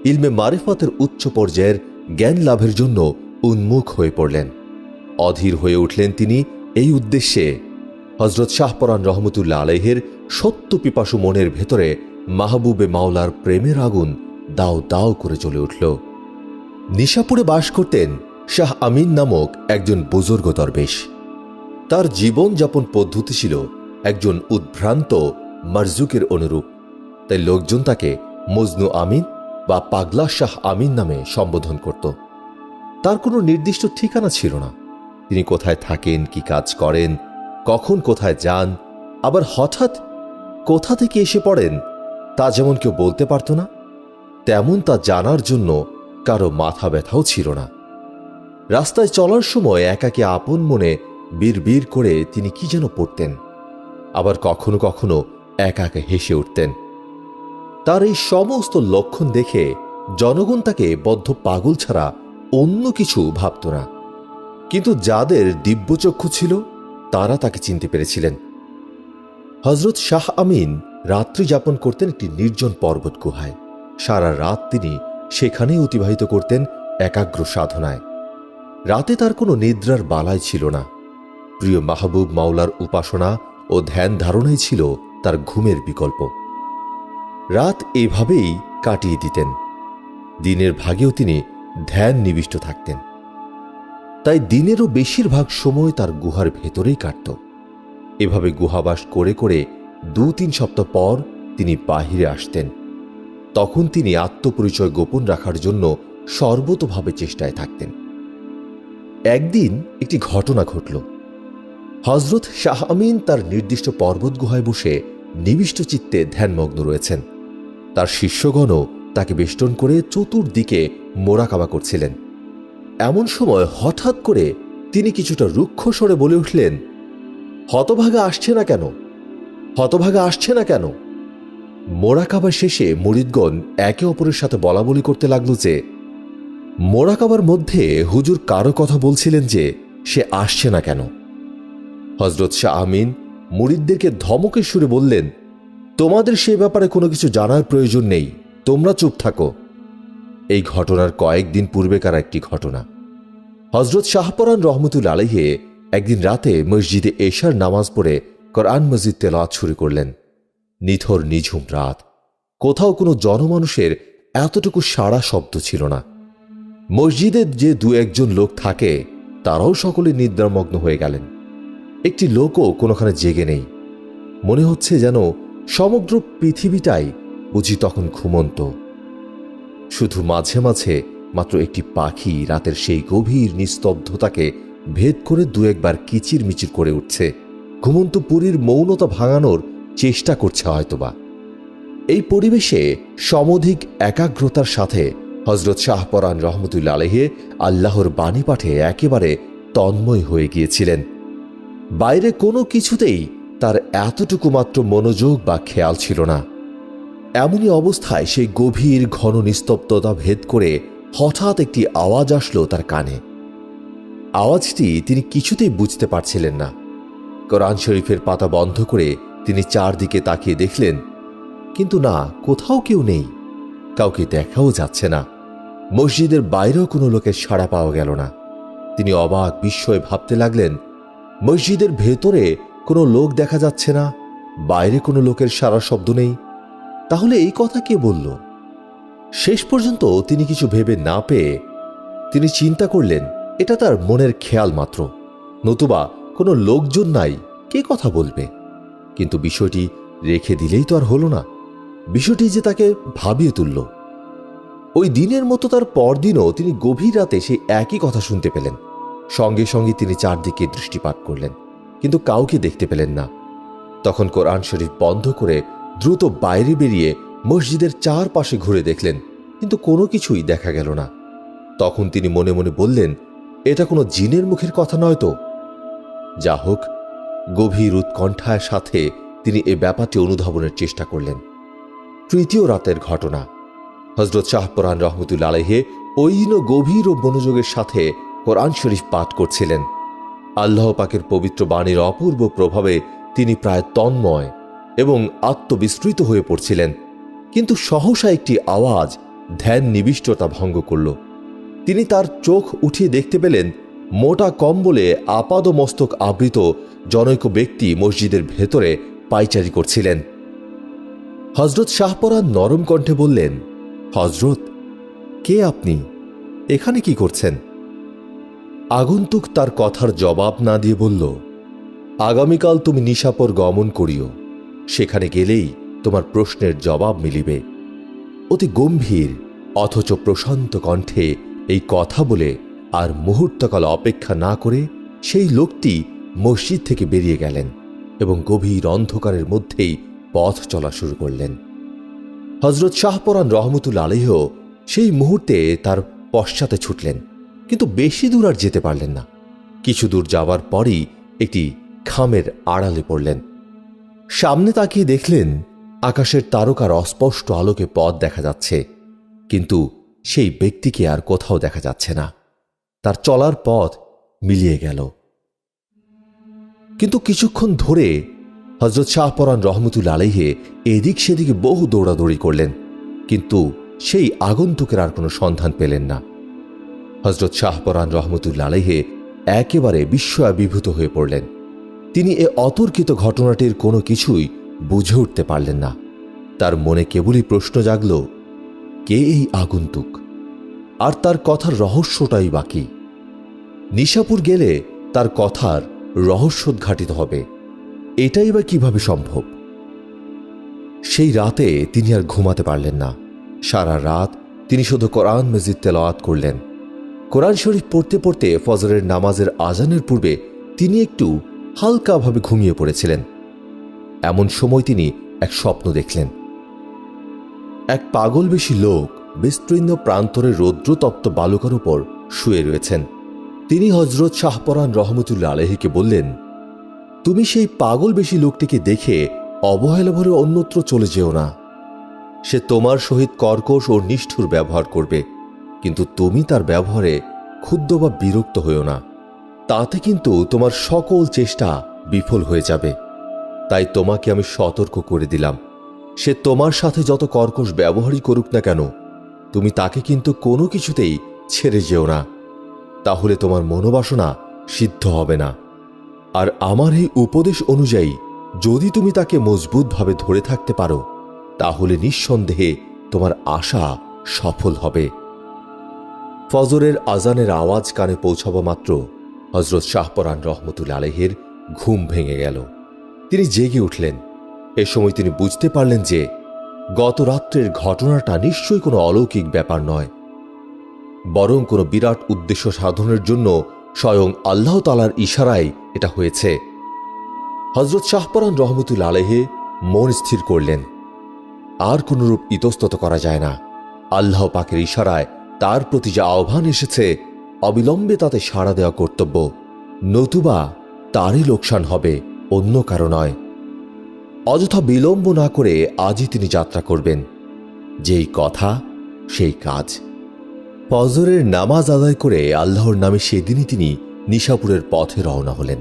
ইলমে মারিফাতের উচ্চ পর্যায়ের জ্ঞান লাভের জন্য উন্মুখ হয়ে পড়লেন। অধীর হয়ে উঠলেন তিনি এই উদ্দেশ্যে। হজরত শাহপরান রহমতুল্লাহ আলাইহির সত্য পিপাসু মনের ভেতরে মাহবুবে মাওলার প্রেমের আগুন দাও দাও করে জ্বলে উঠল। নিশাপুরে বাস করতেন শাহ আমিন নামক একজন বুজুর্গ দরবেশ। তার জীবন যাপন পদ্ধতি ছিল একজন উদ্ভ্রান্ত মারজুকের অনুরূপ, তাই লোকজন তাকে মজনু আমিন বা পাগলা শাহ আমিন নামে সম্বোধন করত। তার কোনো নির্দিষ্ট ঠিকানা ছিল না। তিনি কোথায় থাকেন, কি কাজ করেন, কখন কোথায় যান, আবার হঠাৎ কোথা থেকে এসে পড়েন তা যেমন কেউ বলতে পারত না, তেমন তা জানার জন্য কারো মাথা ব্যথাও ছিল না। রাস্তায় চলার সময় একাকী আপন মনে বিড়বিড় করে তিনি কি যেন পড়তেন, আবার কখনো কখনো একা একা হেসে উঠতেন। তার এই সমস্ত লক্ষণ দেখে জনগণ তাকে বদ্ধ পাগল ছাড়া অন্য কিছু ভাবত না। কিন্তু যাদের দিব্যচক্ষু ছিল তারা তাকে চিনতে পেরেছিলেন। হজরত শাহ আমিন রাত্রি যাপন করতেন একটি নির্জন পর্বত গুহায়। সারা রাত তিনি সেখানেই অতিবাহিত করতেন একাগ্র সাধনায়। রাতে তার কোনো নিদ্রার বালাই ছিল না। প্রিয় মাহবুব মাওলার উপাসনা ও ধ্যান ধারণাই ছিল তার ঘুমের বিকল্প। রাত এভাবেই কাটিয়ে দিতেন। দিনের ভাগেও তিনি ধ্যান নিবিষ্ট থাকতেন। তাই দিনেরও বেশিরভাগ সময় তার গুহার ভেতরেই কাটত। এভাবে গুহাবাস করে করে 2-3 সপ্তাহ পর তিনি বাহিরে আসতেন। তখন তিনি আত্মপরিচয় গোপন রাখার জন্য সর্বতোভাবে চেষ্টায় থাকতেন। একদিন একটি ঘটনা ঘটল। হজরত শাহ আমিন তার নির্দিষ্ট পর্বত গুহায় বসে নিবিষ্ট চিত্তে ধ্যানমগ্ন রয়েছেন। তার শিষ্যগণও তাকে বেষ্টন করে চতুর্দিকে মোরাকাবা করছিলেন। এমন সময় হঠাৎ করে তিনি কিছুটা রুক্ষ স্বরে বলে উঠলেন, হতভাগা আসছে না কেন, হতভাগা আসছে না কেন? মোরাকাবা শেষে মুরিদগণ একে অপরের সাথে বলাবলি করতে লাগল যে মোরাকাবার মধ্যে হুজুর কারো কথা বলছিলেন যে সে আসছে না কেন। হজরত শাহ আমিন মুরিদদেরকে ধমকের সুরে বললেন, তোমাদের সে ব্যাপারে কোনো কিছু জানার প্রয়োজন নেই, তোমরা চুপ থাকো। এই ঘটনার কয়েকদিন পূর্বেকার একটি ঘটনা। হজরত শাহপরান রহমতুল্লাহ আলাইহি একদিন রাতে মসজিদে এশার নামাজ পড়ে কোরআন মজিদ তেলাওয়াত শুরু করলেন। নিথর নিঝুম রাত, কোথাও কোনো জনমানুষের এতটুকু সাড়া শব্দ ছিল না। মসজিদে যে 2-1 লোক থাকে তারাও সকলে নিদ্রামগ্ন হয়ে গেলেন। একটি লোকও কোনোখানে জেগে নেই। মনে হচ্ছে যেন সমগ্র পৃথিবীটাই বুঝি তখন ঘুমন্ত। শুধু মাঝে মাঝে মাত্র একটি পাখি রাতের সেই গভীর নিস্তব্ধতাকে ভেদ করে 2-1 বার কিচিরমিচির করে উঠছে, ঘুমন্ত পুরীর মৌনতা ভাঙানোর চেষ্টা করছে হয়তোবা। এই পরিবেশে সমধিক একাগ্রতার সাথে হজরত শাহপরান রহমতুল্লাহ আলাইহি আল্লাহর বাণী পাঠে একেবারে তন্ময় হয়ে গিয়েছিলেন। বাইরে কোনো কিছুতেই তার এতটুকু মাত্র মনোযোগ বা খেয়াল ছিল না। এমনই অবস্থায় সেই গভীর ঘন নিস্তব্ধতা ভেদ করে হঠাৎ একটি আওয়াজ আসলো তার কানে। আওয়াজটি তিনি কিছুতেই বুঝতে পারছিলেন না। কোরআন শরীফের পাতা বন্ধ করে তিনি চারদিকে তাকিয়ে দেখলেন, কিন্তু না, কোথাও কেউ নেই, কাউকে দেখাও যাচ্ছে না। মসজিদের বাইরেও কোনো লোকের সাড়া পাওয়া গেল না। তিনি অবাক বিস্ময়ে ভাবতে লাগলেন, মসজিদের ভেতরে কোনো লোক দেখা যাচ্ছে না, বাইরে কোনো লোকের সাড়া শব্দ নেই, তাহলে এই কথা কে বলল? শেষ পর্যন্ত তিনি কিছু ভেবে না পেয়ে তিনি চিন্তা করলেন এটা তার মনের খেয়াল মাত্র, নতুবা কোনো লোকজন নাই, কে কথা বলবে। কিন্তু বিষয়টি রেখে দিলেই তো আর হলো না। বিষয়টি যে তাকে ভাবিয়ে তুলল। ওই দিনের মতো তার পরদিনও তিনি গভীর রাতে সেই একই কথা শুনতে পেলেন। সঙ্গে সঙ্গে তিনি চারদিকে দৃষ্টিপাত করলেন। কিন্তু কাউকে দেখতে পেলেন না। তখন কোরআন শরীফ বন্ধ করে দ্রুত বাইরে বেরিয়ে মসজিদের চারপাশে ঘুরে দেখলেন, কিন্তু কোনো কিছুই দেখা গেল না। তখন তিনি মনে মনে বললেন, এটা কোনো জিনের মুখের কথা নয় তো। যা হোক, গভীর উৎকণ্ঠার সাথে তিনি এ ব্যাপারটি অনুধাবনের চেষ্টা করলেন। তৃতীয় রাতের ঘটনা। হযরত শাহপরান রহমতুল্লাহ আলাইহি ওই দিনও গভীর ও মনোযোগের সাথে কোরআন শরীফ পাঠ করছিলেন। আল্লাহ পাকের পবিত্র বাণীর অপূর্ব প্রভাবে তিনি প্রায় তন্ময় এবং আত্মবিস্মৃত হয়ে পড়ছিলেন। কিন্তু সহসা একটি আওয়াজ ধ্যান নিবিষ্টতা ভঙ্গ করল। তিনি তার চোখ উঠিয়ে দেখতে পেলেন, মোটা কম্বলে আপাদমস্তক আবৃত জনৈক ব্যক্তি মসজিদের ভেতরে পায়চারি করছিলেন। হযরত শাহপরান নরম কণ্ঠে বললেন, হযরত, কে আপনি? এখানে কি করছেন? আগন্তুক তার কথার জবাব না দিয়ে বলল, আগামীকাল তুমি নিশাপর গমন করিও, সেখানে গেলেই তোমার প্রশ্নের জবাব মিলিবে। অতি গম্ভীর অথচ প্রশান্ত কণ্ঠে এই কথা বলে আর মুহূর্তকাল অপেক্ষা না করে সেই লোকটি মসজিদ থেকে বেরিয়ে গেলেন এবং গভীর অন্ধকারের মধ্যেই পথ চলা শুরু করলেন। হযরত শাহপরান রহমতুল্লাহ আলাইহিও সেই মুহূর্তে তার পশ্চাতে ছুটলেন, কিন্তু বেশি দূর আর যেতে পারলেন না। কিছু দূর যাবার পরই একটি খামের আড়ালে পড়লেন। সামনে তাকিয়ে দেখলেন, আকাশের তারকার অস্পষ্ট আলোকে পথ দেখা যাচ্ছে, কিন্তু সেই ব্যক্তিকে আর কোথাও দেখা যাচ্ছে না। তার চলার পথ মিলিয়ে গেল। কিন্তু কিছুক্ষণ ধরে হযরত শাহপরান রহমতুল্লাহ আলাইহি এদিক সেদিকে বহু দৌড়াদৌড়ি করলেন, কিন্তু সেই আগন্তুকের আর কোনো সন্ধান পেলেন না। হযরত শাহপরান রহমতুল্লাহ আলাইহি একেবারে বিস্ময়াবিভূত হয়ে পড়লেন। তিনি এ অতর্কিত ঘটনাটির কোনো কিছুই বুঝে উঠতে পারলেন না। তার মনে কেবলই প্রশ্ন জাগল, কে এই আগন্তুক, আর তার কথার রহস্যটাই বাকি। নিশাপুর গেলে তার কথার রহস্যোদ্ঘাটিত হবে, এটাই বা কিভাবে সম্ভব? সেই রাতে তিনি আর ঘুমাতে পারলেন না। সারা রাত তিনি শুধু কোরআন মাজিদ তেলাওয়াত করলেন। কোরআন শরীফ পড়তে পড়তে ফজরের নামাজের আজানের পূর্বে তিনি একটু হালকাভাবে ঘুমিয়ে পড়েছিলেন। এমন সময় তিনি এক স্বপ্ন দেখলেন। এক পাগলবেশী লোক বিস্তীর্ণ প্রান্তরের রৌদ্রতপ্ত বালুকার উপর শুয়ে রয়েছেন। তিনি হযরত শাহপরান রহমতুল্লাহ আলাইহিকে বললেন, তুমি সেই পাগলবেশী লোকটিকে দেখে অবহেলাভরে অন্যত্র চলে যেও না। সে তোমার সহিত কর্কশ ও নিষ্ঠুর ব্যবহার করবে, কিন্তু তুমি তার ব্যবহারে ক্ষুব্ধ বা বিরক্ত হইও না। তাতে কিন্তু তোমার সকল চেষ্টা বিফল হয়ে যাবে। তাই তোমাকে আমি সতর্ক করে দিলাম, সে তোমার সাথে যত কর্কশ ব্যবহারই করুক না কেন, তুমি তাকে কিন্তু কোনো কিছুতেই ছেড়ে যেও না। তাহলে তোমার মনোবাসনা সিদ্ধ হবে না। আর আমার এই উপদেশ অনুযায়ী যদি তুমি তাকে মজবুতভাবে ধরে থাকতে পারো, তাহলে নিঃসন্দেহে তোমার আশা সফল হবে। ফজরের আজানের আওয়াজ কানে পৌঁছাবা মাত্র হযরত শাহপরান রহমতুল্লাহ আলাইহির ঘুম ভেঙে গেল। তিনি জেগে উঠলেন। এ সময় তিনি বুঝতে পারলেন যে গত রাত্রের ঘটনাটা নিশ্চয়ই কোনো অলৌকিক ব্যাপার নয়, বরং কোনো বিরাট উদ্দেশ্য সাধনের জন্য স্বয়ং আল্লাহ তাআলার ইশারায় এটা হয়েছে। হযরত শাহপরান রহমতুল্লাহ আলাইহি মন স্থির করলেন। আর কোনরূপ ইতস্তত করা যায় না। আল্লাহ পাকের ইশারায় তার প্রতি যে আহ্বান এসেছে, অবিলম্বে তাতে সাড়া দেওয়া কর্তব্য, নতুবা তারই লোকসান হবে, অন্য কারো নয়। অযথা বিলম্ব না করে আজই তিনি যাত্রা করবেন। যেই কথা সেই কাজ। ফজরের নামাজ আদায় করে আল্লাহর নামে সেদিনই তিনি নিশাপুরের পথে রওনা হলেন।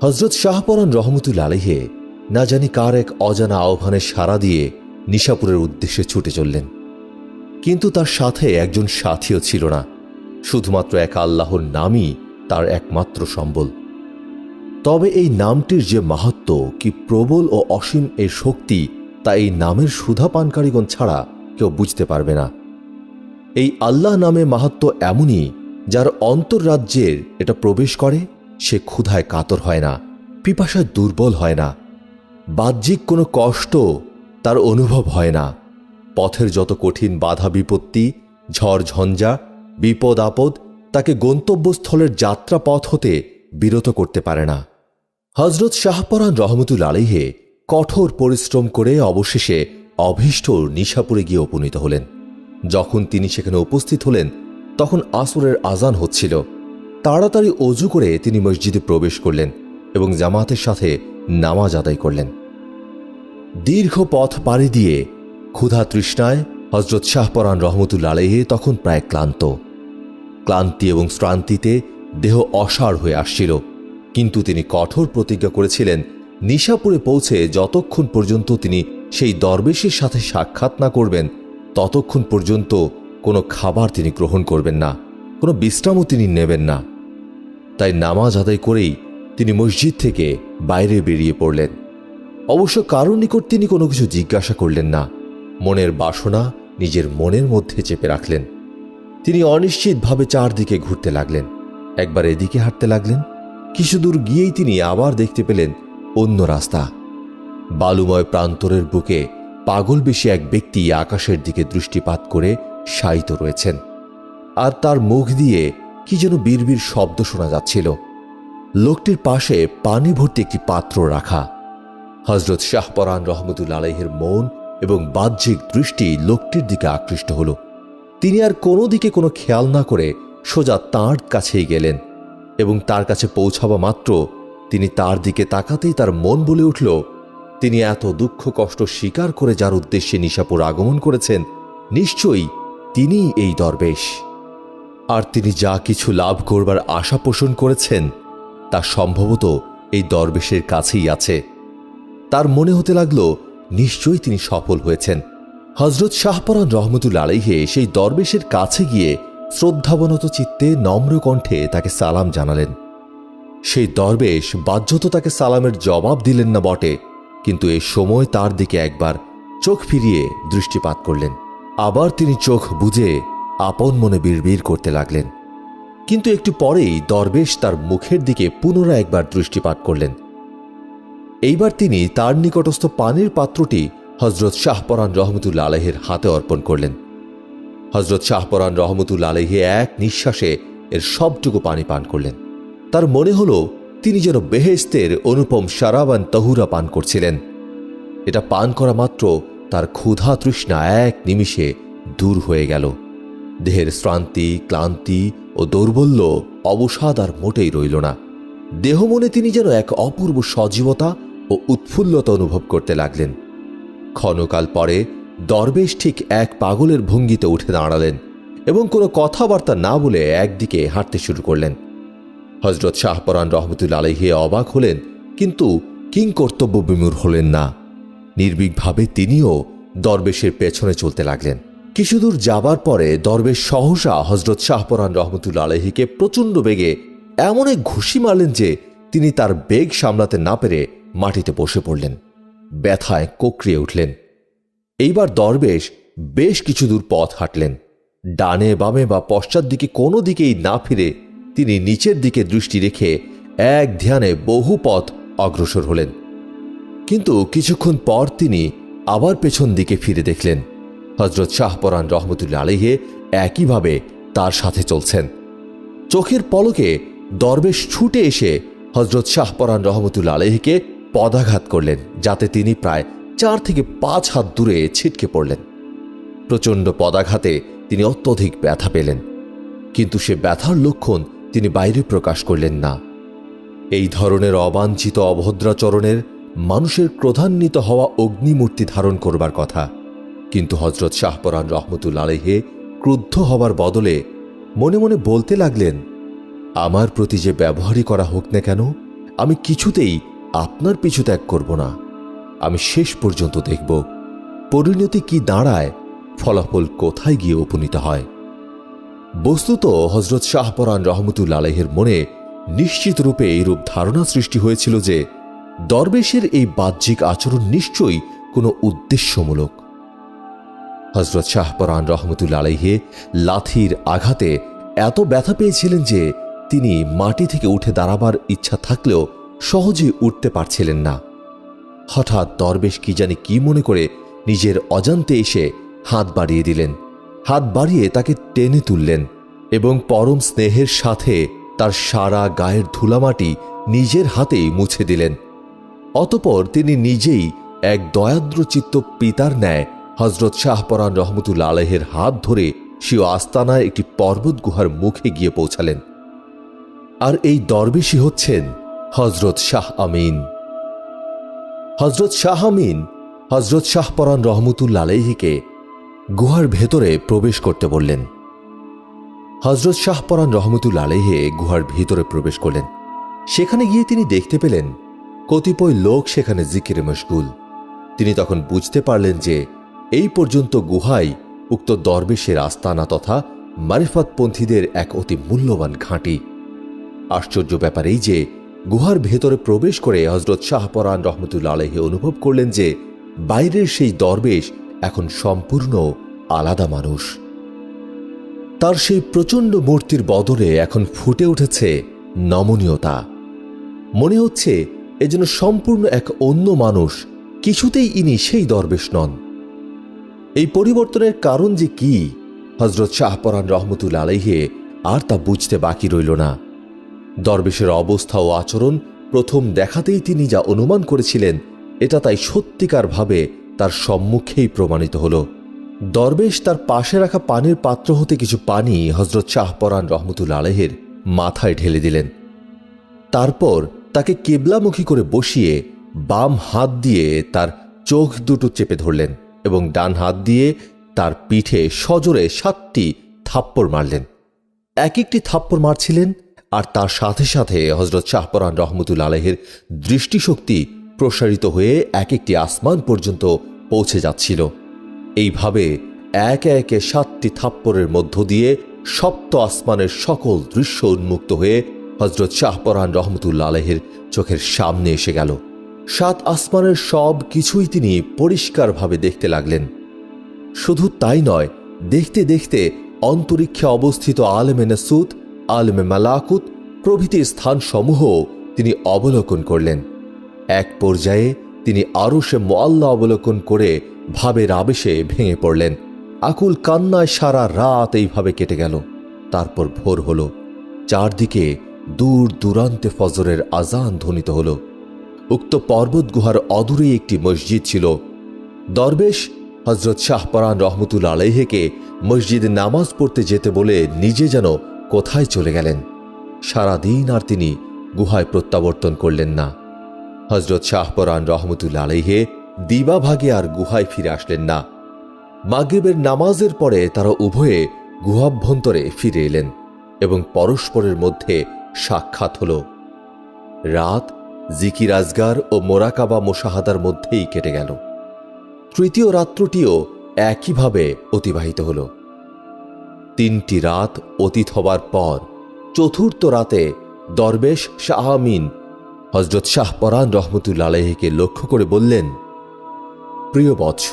হযরত শাহপরান রহমতুল্লাহ আলাইহি না জানি কার এক অজানা আহ্বানে সাড়া দিয়ে নিশাপুরের উদ্দেশ্যে ছুটে চললেন। কিন্তু তার সাথে একজন সাথীও ছিল না। শুধুমাত্র এক আল্লাহর নামই তার একমাত্র সম্বল। তবে এই নামটির যে মাহাত্ম্য, কি প্রবল ও অসীম এর শক্তি, তা এই নামের সুধা পানকারীগণ ছাড়া কেউ বুঝতে পারবে না। এই আল্লাহ নামে মাহাত্ম্য এমনই, যার অন্তর্রাজ্যের এটা প্রবেশ করে, সে ক্ষুধায় কাতর হয় না, পিপাসায় দুর্বল হয় না, বাহ্যিক কোনো কষ্ট তার অনুভব হয় না। পথের যত কঠিন বাধা বিপত্তি, ঝড় ঝঞ্ঝা, বিপদ আপদ তাকে গন্তব্যস্থলের যাত্রা পথ হতে বিরত করতে পারে না। হযরত শাহপরান রহমতুল্লাহ আলাইহি কঠোর পরিশ্রম করে অবশেষে অভীষ্ট নিশাপুরে গিয়ে উপনীত হলেন। যখন তিনি সেখানে উপস্থিত হলেন তখন আসরের আজান হচ্ছিল। তাড়াতাড়ি অজু করে তিনি মসজিদে প্রবেশ করলেন এবং জামাতের সাথে নামাজ আদায় করলেন। দীর্ঘ পথ পাড়ি দিয়ে ক্ষুধা তৃষ্ণায় হযরত শাহপরান রহমতুল্লাহ আলাইহি তখন প্রায় ক্লান্তি এবং শ্রান্তিতে দেহ অসাড় হয়ে আসছিল, কিন্তু তিনি কঠোর প্রতিজ্ঞা করেছিলেন নিশাপুরে পৌঁছে যতক্ষণ পর্যন্ত তিনি সেই দরবেশের সাথে সাক্ষাৎ না করবেন ততক্ষণ পর্যন্ত কোনো খাবার তিনি গ্রহণ করবেন না, কোনো বিশ্রামও তিনি নেবেন না। তাই নামাজ আদায় করেই তিনি মসজিদ থেকে বাইরে বেরিয়ে পড়লেন। অবশ্য কারো নিকট তিনি কোনো কিছু জিজ্ঞাসা করলেন না, মনের বাসনা নিজের মনের মধ্যে চেপে রাখলেন। তিনি অনিশ্চিতভাবে চারদিকে ঘুরতে লাগলেন। একবার এদিকে হাঁটতে লাগলেন, কিছু দূর গিয়েই তিনি আবার দেখতে পেলেন অন্য রাস্তা। বালুময় প্রান্তরের বুকে পাগল বেশি এক ব্যক্তি আকাশের দিকে দৃষ্টিপাত করে শায়িত রয়েছেন, আর তার মুখ দিয়ে কি যেন বিড়বিড় শব্দ শোনা যাচ্ছিল। লোকটির পাশে পানি ভর্তি একটি পাত্র রাখা। হযরত শাহপরান রহমতুল্লাহ আলাইহির মন এবং বাহ্যিক দৃষ্টি লোকটির দিকে আকৃষ্ট হল। তিনি আর কোনো দিকে কোনো খেয়াল না করে সোজা তাঁর কাছেই গেলেন এবং তার কাছে পৌঁছাবা মাত্র তিনি তার দিকে তাকাতেই তার মন বলে উঠল, তিনি এত দুঃখ কষ্ট স্বীকার করে যার উদ্দেশ্যে নিশাপুর আগমন করেছেন, নিশ্চয়ই তিনিই এই দরবেশ। আর তিনি যা কিছু লাভ করবার আশা পোষণ করেছেন তা সম্ভবত এই দরবেশের কাছেই আছে। তার মনে হতে লাগল নিশ্চয়ই তিনি সফল হয়েছেন। হযরত শাহপরান রহমতুল্লাহ আলাইহি সেই দরবেশের কাছে গিয়ে শ্রদ্ধাবনত চিত্তে নম্র কণ্ঠে তাকে সালাম জানালেন। সেই দরবেশ বাহ্যত তাকে সালামের জবাব দিলেন না বটে, কিন্তু এ সময় তার দিকে একবার চোখ ফিরিয়ে দৃষ্টিপাত করলেন। আবার তিনি চোখ বুজে আপন মনে বিড়বিড় করতে লাগলেন। কিন্তু একটু পরেই দরবেশ তার মুখের দিকে পুনরায় একবার দৃষ্টিপাত করলেন। এইবার তিনি তার নিকটস্থ পানির পাত্রটি হযরত শাহপরান রহমতুল্লাহ আলাইহির হাতে অর্পণ করলেন। হযরত শাহপরান রহমতুল্লাহ আলাইহি এক নিঃশ্বাসে এর সবটুকু পানি পান করলেন। তার মনে হল তিনি যেন বেহেশতের অনুপম শারাবান তহুরা পান করছিলেন। এটা পান করা মাত্র তার ক্ষুধা তৃষ্ণা এক নিমিষে দূর হয়ে গেল। দেহের শ্রান্তি, ক্লান্তি ও দৌর্বল্য, অবসাদ আর মোটেই রইল না। দেহ মনে তিনি যেন এক অপূর্ব সজীবতা ও উৎফুল্লতা অনুভব করতে লাগলেন। ক্ষণকাল পরে দরবেশ ঠিক এক পাগলের ভঙ্গিতে উঠে দাঁড়ালেন এবং কোনো কথাবার্তা না বলে একদিকে হাঁটতে শুরু করলেন। হযরত শাহপরান রহমতুল্লাহ আলাইহি অবাক হলেন, কিন্তু কিংকর্তব্য বিমূঢ় হলেন না। নির্ভীকভাবে তিনিও দরবেশের পেছনে চলতে লাগলেন। কিছুদূর যাবার পরে দরবেশ সহসা হযরত শাহপরান রহমতুল্লাহ আলাইহিকে প্রচণ্ড বেগে এমন এক ঘুষি মারলেন যে তিনি তার বেগ সামলাতে না পেরে মাটিতে বসে পড়লেন। ব্যথায় কোঁকড়িয়ে উঠলেন। এইবার দরবেশ বেশ কিছু দূর পথ হাঁটলেন। ডানে বামে বা পশ্চাৎ দিকে কোনো দিকেই না ফিরে তিনি নিচের দিকে দৃষ্টি রেখে এক ধ্যানে বহু পথ অগ্রসর হলেন। কিন্তু কিছুক্ষণ পর তিনি আবার পেছন দিকে ফিরে দেখলেন হযরত শাহপরান রহমতুল্লাহ আলাইহি একইভাবে তার সাথে চলছেন। চোখের পলকে দরবেশ ছুটে এসে হযরত শাহপরান রহমতুল্লাহ আলাইহিকে পদাঘাত করলেন, যাতে তিনি প্রায় 4 থেকে 5 হাত দূরে ছিটকে পড়লেন। প্রচণ্ড পদাঘাতে তিনি অত্যধিক ব্যথা পেলেন, কিন্তু সে ব্যথার লক্ষণ তিনি বাইরে প্রকাশ করলেন না। এই ধরনের অবাঞ্ছিত অভদ্রাচরণের মানুষের ক্রোধান্বিত হওয়া অগ্নিমূর্তি ধারণ করবার কথা, কিন্তু হযরত শাহপরান রহমতুল্লাহ আলাইহি ক্রুদ্ধ হবার বদলে মনে মনে বলতে লাগলেন, আমার প্রতি যে ব্যবহারই করা হোক না কেন, আমি কিছুতেই আপনার পিছু ত্যাগ করব না। আমি শেষ পর্যন্ত দেখব পরিণতি কি দাঁড়ায়, ফলাফল কোথায় গিয়ে উপনীত হয়। বস্তুত হযরত শাহপরান রহমতুল্লাহ আলাইহির মনে নিশ্চিত রূপে এইরূপ ধারণা সৃষ্টি হয়েছিল যে দরবেশের এই বাহ্যিক আচরণ নিশ্চয়ই কোনো উদ্দেশ্যমূলক। হযরত শাহপরান রহমতুল্লাহ আলাইহি লাথির আঘাতে এত ব্যথা পেয়েছিলেন যে তিনি মাটি থেকে উঠে দাঁড়াবার ইচ্ছা থাকলেও সহজে উঠতে পারছিলেন না। হঠাৎ দরবেশ কি জানি কি মনে করে নিজের অজান্তে এসে হাত বাড়িয়ে দিলেন। হাত বাড়িয়ে তাকে টেনে তুললেন এবং পরম স্নেহের সাথে তার সারা গায়ের ধুলামাটি নিজের হাতেই মুছে দিলেন। অতঃপর তিনি নিজেই এক দয়াদ্রচিত্ত পিতার ন্যায় হজরত শাহপরান রহমতুল্লাহ আলাইহের হাত ধরে স্বীয় আস্তানায় একটি পর্বত গুহার মুখে গিয়ে পৌঁছালেন। আর এই দরবেশই হচ্ছেন হজরত শাহ আমিন। হজরত শাহ আমিন হজরত শাহপরান রহমতুল্লাহ আলাইহিকে গুহার ভেতরে প্রবেশ করতে বললেন। হজরত শাহপরান রহমতুল্লাহ আলাইহি গুহার ভিতরে প্রবেশ করলেন। সেখানে গিয়ে তিনি দেখতে পেলেন কতিপয় লোক সেখানে জিকিরে মশগুল। তিনি তখন বুঝতে পারলেন যে এই পর্যন্ত গুহাই উক্ত দরবেশের আস্তানা তথা মারিফাতপন্থীদের এক অতি মূল্যবান ঘাঁটি। আশ্চর্য ব্যাপার এই যে গুহার ভেতরে প্রবেশ করে হজরত শাহপরান রহমতুল্লাহ আলাইহি অনুভব করলেন যে বাইরের সেই দরবেশ এখন সম্পূর্ণ আলাদা মানুষ। তার সেই প্রচণ্ড মূর্তির বদলে এখন ফুটে উঠেছে নমনীয়তা। মনে হচ্ছে এজন্য সম্পূর্ণ এক অন্য মানুষ, কিছুতেই ইনি সেই দরবেশ নন। এই পরিবর্তনের কারণ যে কি হজরত শাহপরান রহমতুল্লাহ আলাইহি আর তা বুঝতে বাকি রইল না। দরবেশের অবস্থা ও আচরণ প্রথম দেখাতেই তিনি যা অনুমান করেছিলেন এটা তাই সত্যিকারভাবে তার সম্মুখেই প্রমাণিত হল। দরবেশ তার পাশে রাখা পানির পাত্র হতে কিছু পানি হজরত শাহপরান রহমতুল্লাহ আলাইহির মাথায় ঢেলে দিলেন। তারপর তাকে কিবলামুখী করে বসিয়ে বাম হাত দিয়ে তার চোখ দুটো চেপে ধরলেন এবং ডান হাত দিয়ে তার পিঠে সজোরে 7টি থাপ্পড় মারলেন। এক একটি থাপ্পড় মারছিলেন আর তার সাথে সাথে হজরত শাহপরান রহমতুল্লাহ আলাইহির দৃষ্টিশক্তি প্রসারিত হয়ে এক একটি আসমান পর্যন্ত পৌঁছে যাচ্ছিল। এইভাবে একে একে 7টি থাপ্পড়ের মধ্য দিয়ে সপ্ত আসমানের সকল দৃশ্য উন্মুক্ত হয়ে হজরত শাহপরান রহমতুল্লাহ আলাইহির চোখের সামনে এসে গেল। 7 আসমানের সব কিছুই তিনি পরিষ্কারভাবে দেখতে লাগলেন। শুধু তাই নয়, দেখতে দেখতে অন্তরিক্ষে অবস্থিত আলেমে নাসুত, আলেমে মালাকুত প্রভৃতি স্থানসমূহ তিনি অবলোকন করলেন। এক পর্যায়ে তিনি আরশে মুআল্লা অবলোকন করে ভাবের আবেশে ভেঙে পড়লেন। আকুল কান্নায় সারা রাত এইভাবে কেটে গেল। তারপর ভোর হল। চারদিকে দূর দূরান্তে ফজরের আজান ধ্বনিত হল। উক্ত পর্বত গুহার অদূরেই একটি মসজিদ ছিল। দরবেশ হজরত শাহপরান রহমতুল্লাহ আলাইহিকে মসজিদে নামাজ পড়তে যেতে বলে নিজে যেন কোথায় চলে গেলেন। সারাদিন আর তিনি গুহায় প্রত্যাবর্তন করলেন না। হজরত শাহপরান রহমতুল্লাহ আলাইহি দিবাভাগে আর গুহায় ফিরে আসলেন না। মাগরিবের নামাজের পরে তারা উভয়ে গুহাভ্যন্তরে ফিরে এলেন এবং পরস্পরের মধ্যে সাক্ষাৎ হল। রাত জিকির আজগার ও মোরাকাবা মোশাহাদার মধ্যেই কেটে গেল। তৃতীয় রাত্রটিও একইভাবে অতিবাহিত হল। 3টি রাত অতীত হবার পর চতুর্থ রাতে দরবেশ শাহ আমিন হজরত শাহপরান রহমতুল্লাহ আলাইহিকে লক্ষ্য করে বললেন, প্রিয় বৎস,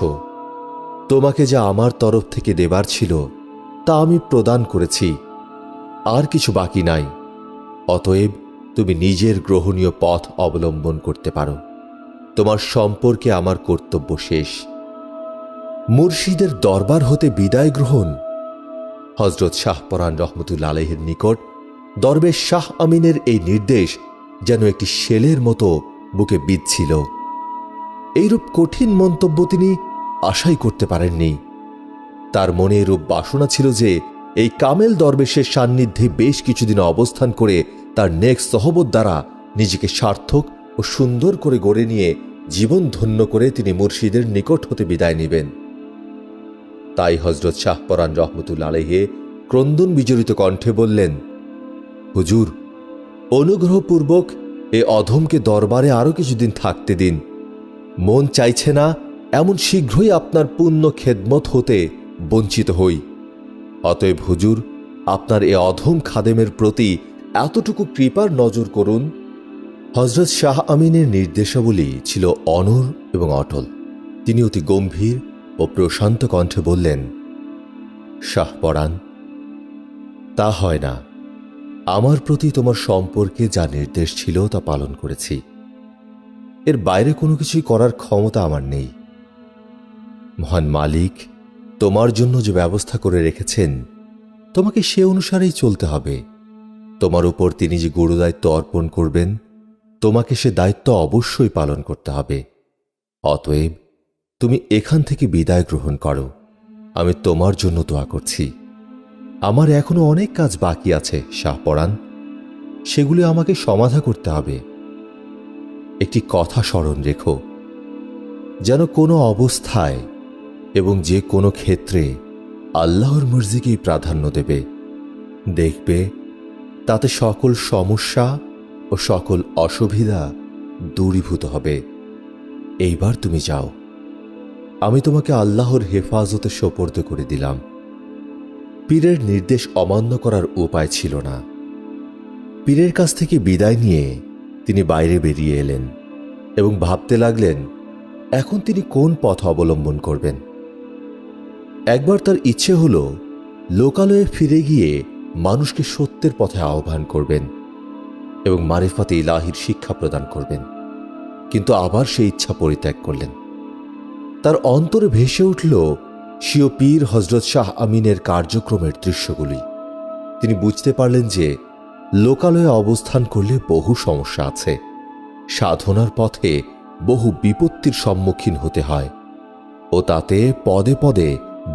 তোমাকে যা আমার তরফ থেকে দেবার ছিল তা আমি প্রদান করেছি, আর কিছু বাকি নাই। অতএব তুমি নিজের গ্রহণীয় পথ অবলম্বন করতে পারো। তোমার সম্পর্কে আমার কর্তব্য শেষ। মুর্শিদের দরবার হতে বিদায় গ্রহণ। হজরত শাহপরান রহমতুল্লাহ আলাইহির নিকট দরবেশ শাহ আমিনের এই নির্দেশ যেন একটি শেলের মতো বুকে বিঁধছিল। এইরূপ কঠিন মন্তব্য তিনি আশাই করতে পারেননি। তার মনে এরূপ বাসনা ছিল যে এই কামেল দরবেশের সান্নিধ্যে বেশ কিছুদিন অবস্থান করে তার নেক সহবত দ্বারা নিজেকে সার্থক ও সুন্দর করে গড়ে নিয়ে জীবন ধন্য করে তিনি মুর্শিদের নিকট হতে বিদায় নেবেন। তাই হজরত শাহপরান রহমতুল্লাহ আলাইহি ক্রন্দন বিজড়িত কণ্ঠে বললেন, হুজুর, অনুগ্রহপূর্বক এ অধমকে দরবারে আরো কিছুদিন থাকতে দিন। মন চাইছে না এমন শীঘ্রই আপনার পুণ্য খেদমত হতে বঞ্চিত হই। অতএব হুজুর, আপনার এ অধম খাদেমের প্রতি এতটুকু কৃপার নজর করুন। হজরত শাহ আমিনের নির্দেশাবলী ছিল অনড় এবং অটল। তিনি অতি গম্ভীর ও প্রশান্ত কণ্ঠে বললেন, শাহপরান, তা হয় না। আমার প্রতি তোমার সম্পর্কে যা নির্দেশ ছিল তা পালন করেছি। এর বাইরে কোনো কিছুই করার ক্ষমতা আমার নেই। মহান মালিক তোমার জন্য যে ব্যবস্থা করে রেখেছেন তোমাকে সে অনুসারেই চলতে হবে। তোমার উপর তিনি যে গুরুদায়িত্ব অর্পণ করবেন, তোমাকে সে দায়িত্ব অবশ্যই পালন করতে হবে। অতএব তুমি এখান থেকে বিদায় গ্রহণ করো। আমি তোমার জন্য দোয়া করছি। আমার এখনো অনেক কাজ বাকি আছে শাহপরাণ, সেগুলি আমাকে সমাধা করতে হবে। একটি কথা স্মরণ রেখো, যেন কোনো অবস্থায় এবং যে কোনো ক্ষেত্রে আল্লাহর মর্জিকেই প্রাধান্য দেবে। দেখবে তাতে সকল সমস্যা ও সকল অসুবিধা দূরীভূত হবে। এইবার তুমি যাও, আমি তোমাকে আল্লাহর হেফাজতে সোপর্দ করে দিলাম। পীরের নির্দেশ অমান্য করার উপায় ছিল না। পীরের কাছ থেকে বিদায় নিয়ে তিনি বাইরে বেরিয়ে এলেন এবং ভাবতে লাগলেন এখন তিনি কোন পথ অবলম্বন করবেন। একবার তার ইচ্ছে হল লোকালয়ে ফিরে গিয়ে মানুষকে সত্যের পথে আহ্বান করবেন এবং মারিফাতে ইলাহির শিক্ষা প্রদান করবেন, কিন্তু আবার সেই ইচ্ছা পরিত্যাগ করলেন। তার অন্তরে ভেসে উঠল স্বীয় পীর হজরত শাহ আমিনের কার্যক্রমের দৃশ্যগুলি। তিনি বুঝতে পারলেন যে লোকালয়ে অবস্থান করলে বহু সমস্যা আছে, সাধনার পথে বহু বিপত্তির সম্মুখীন হতে হয় ও তাতে পদে পদে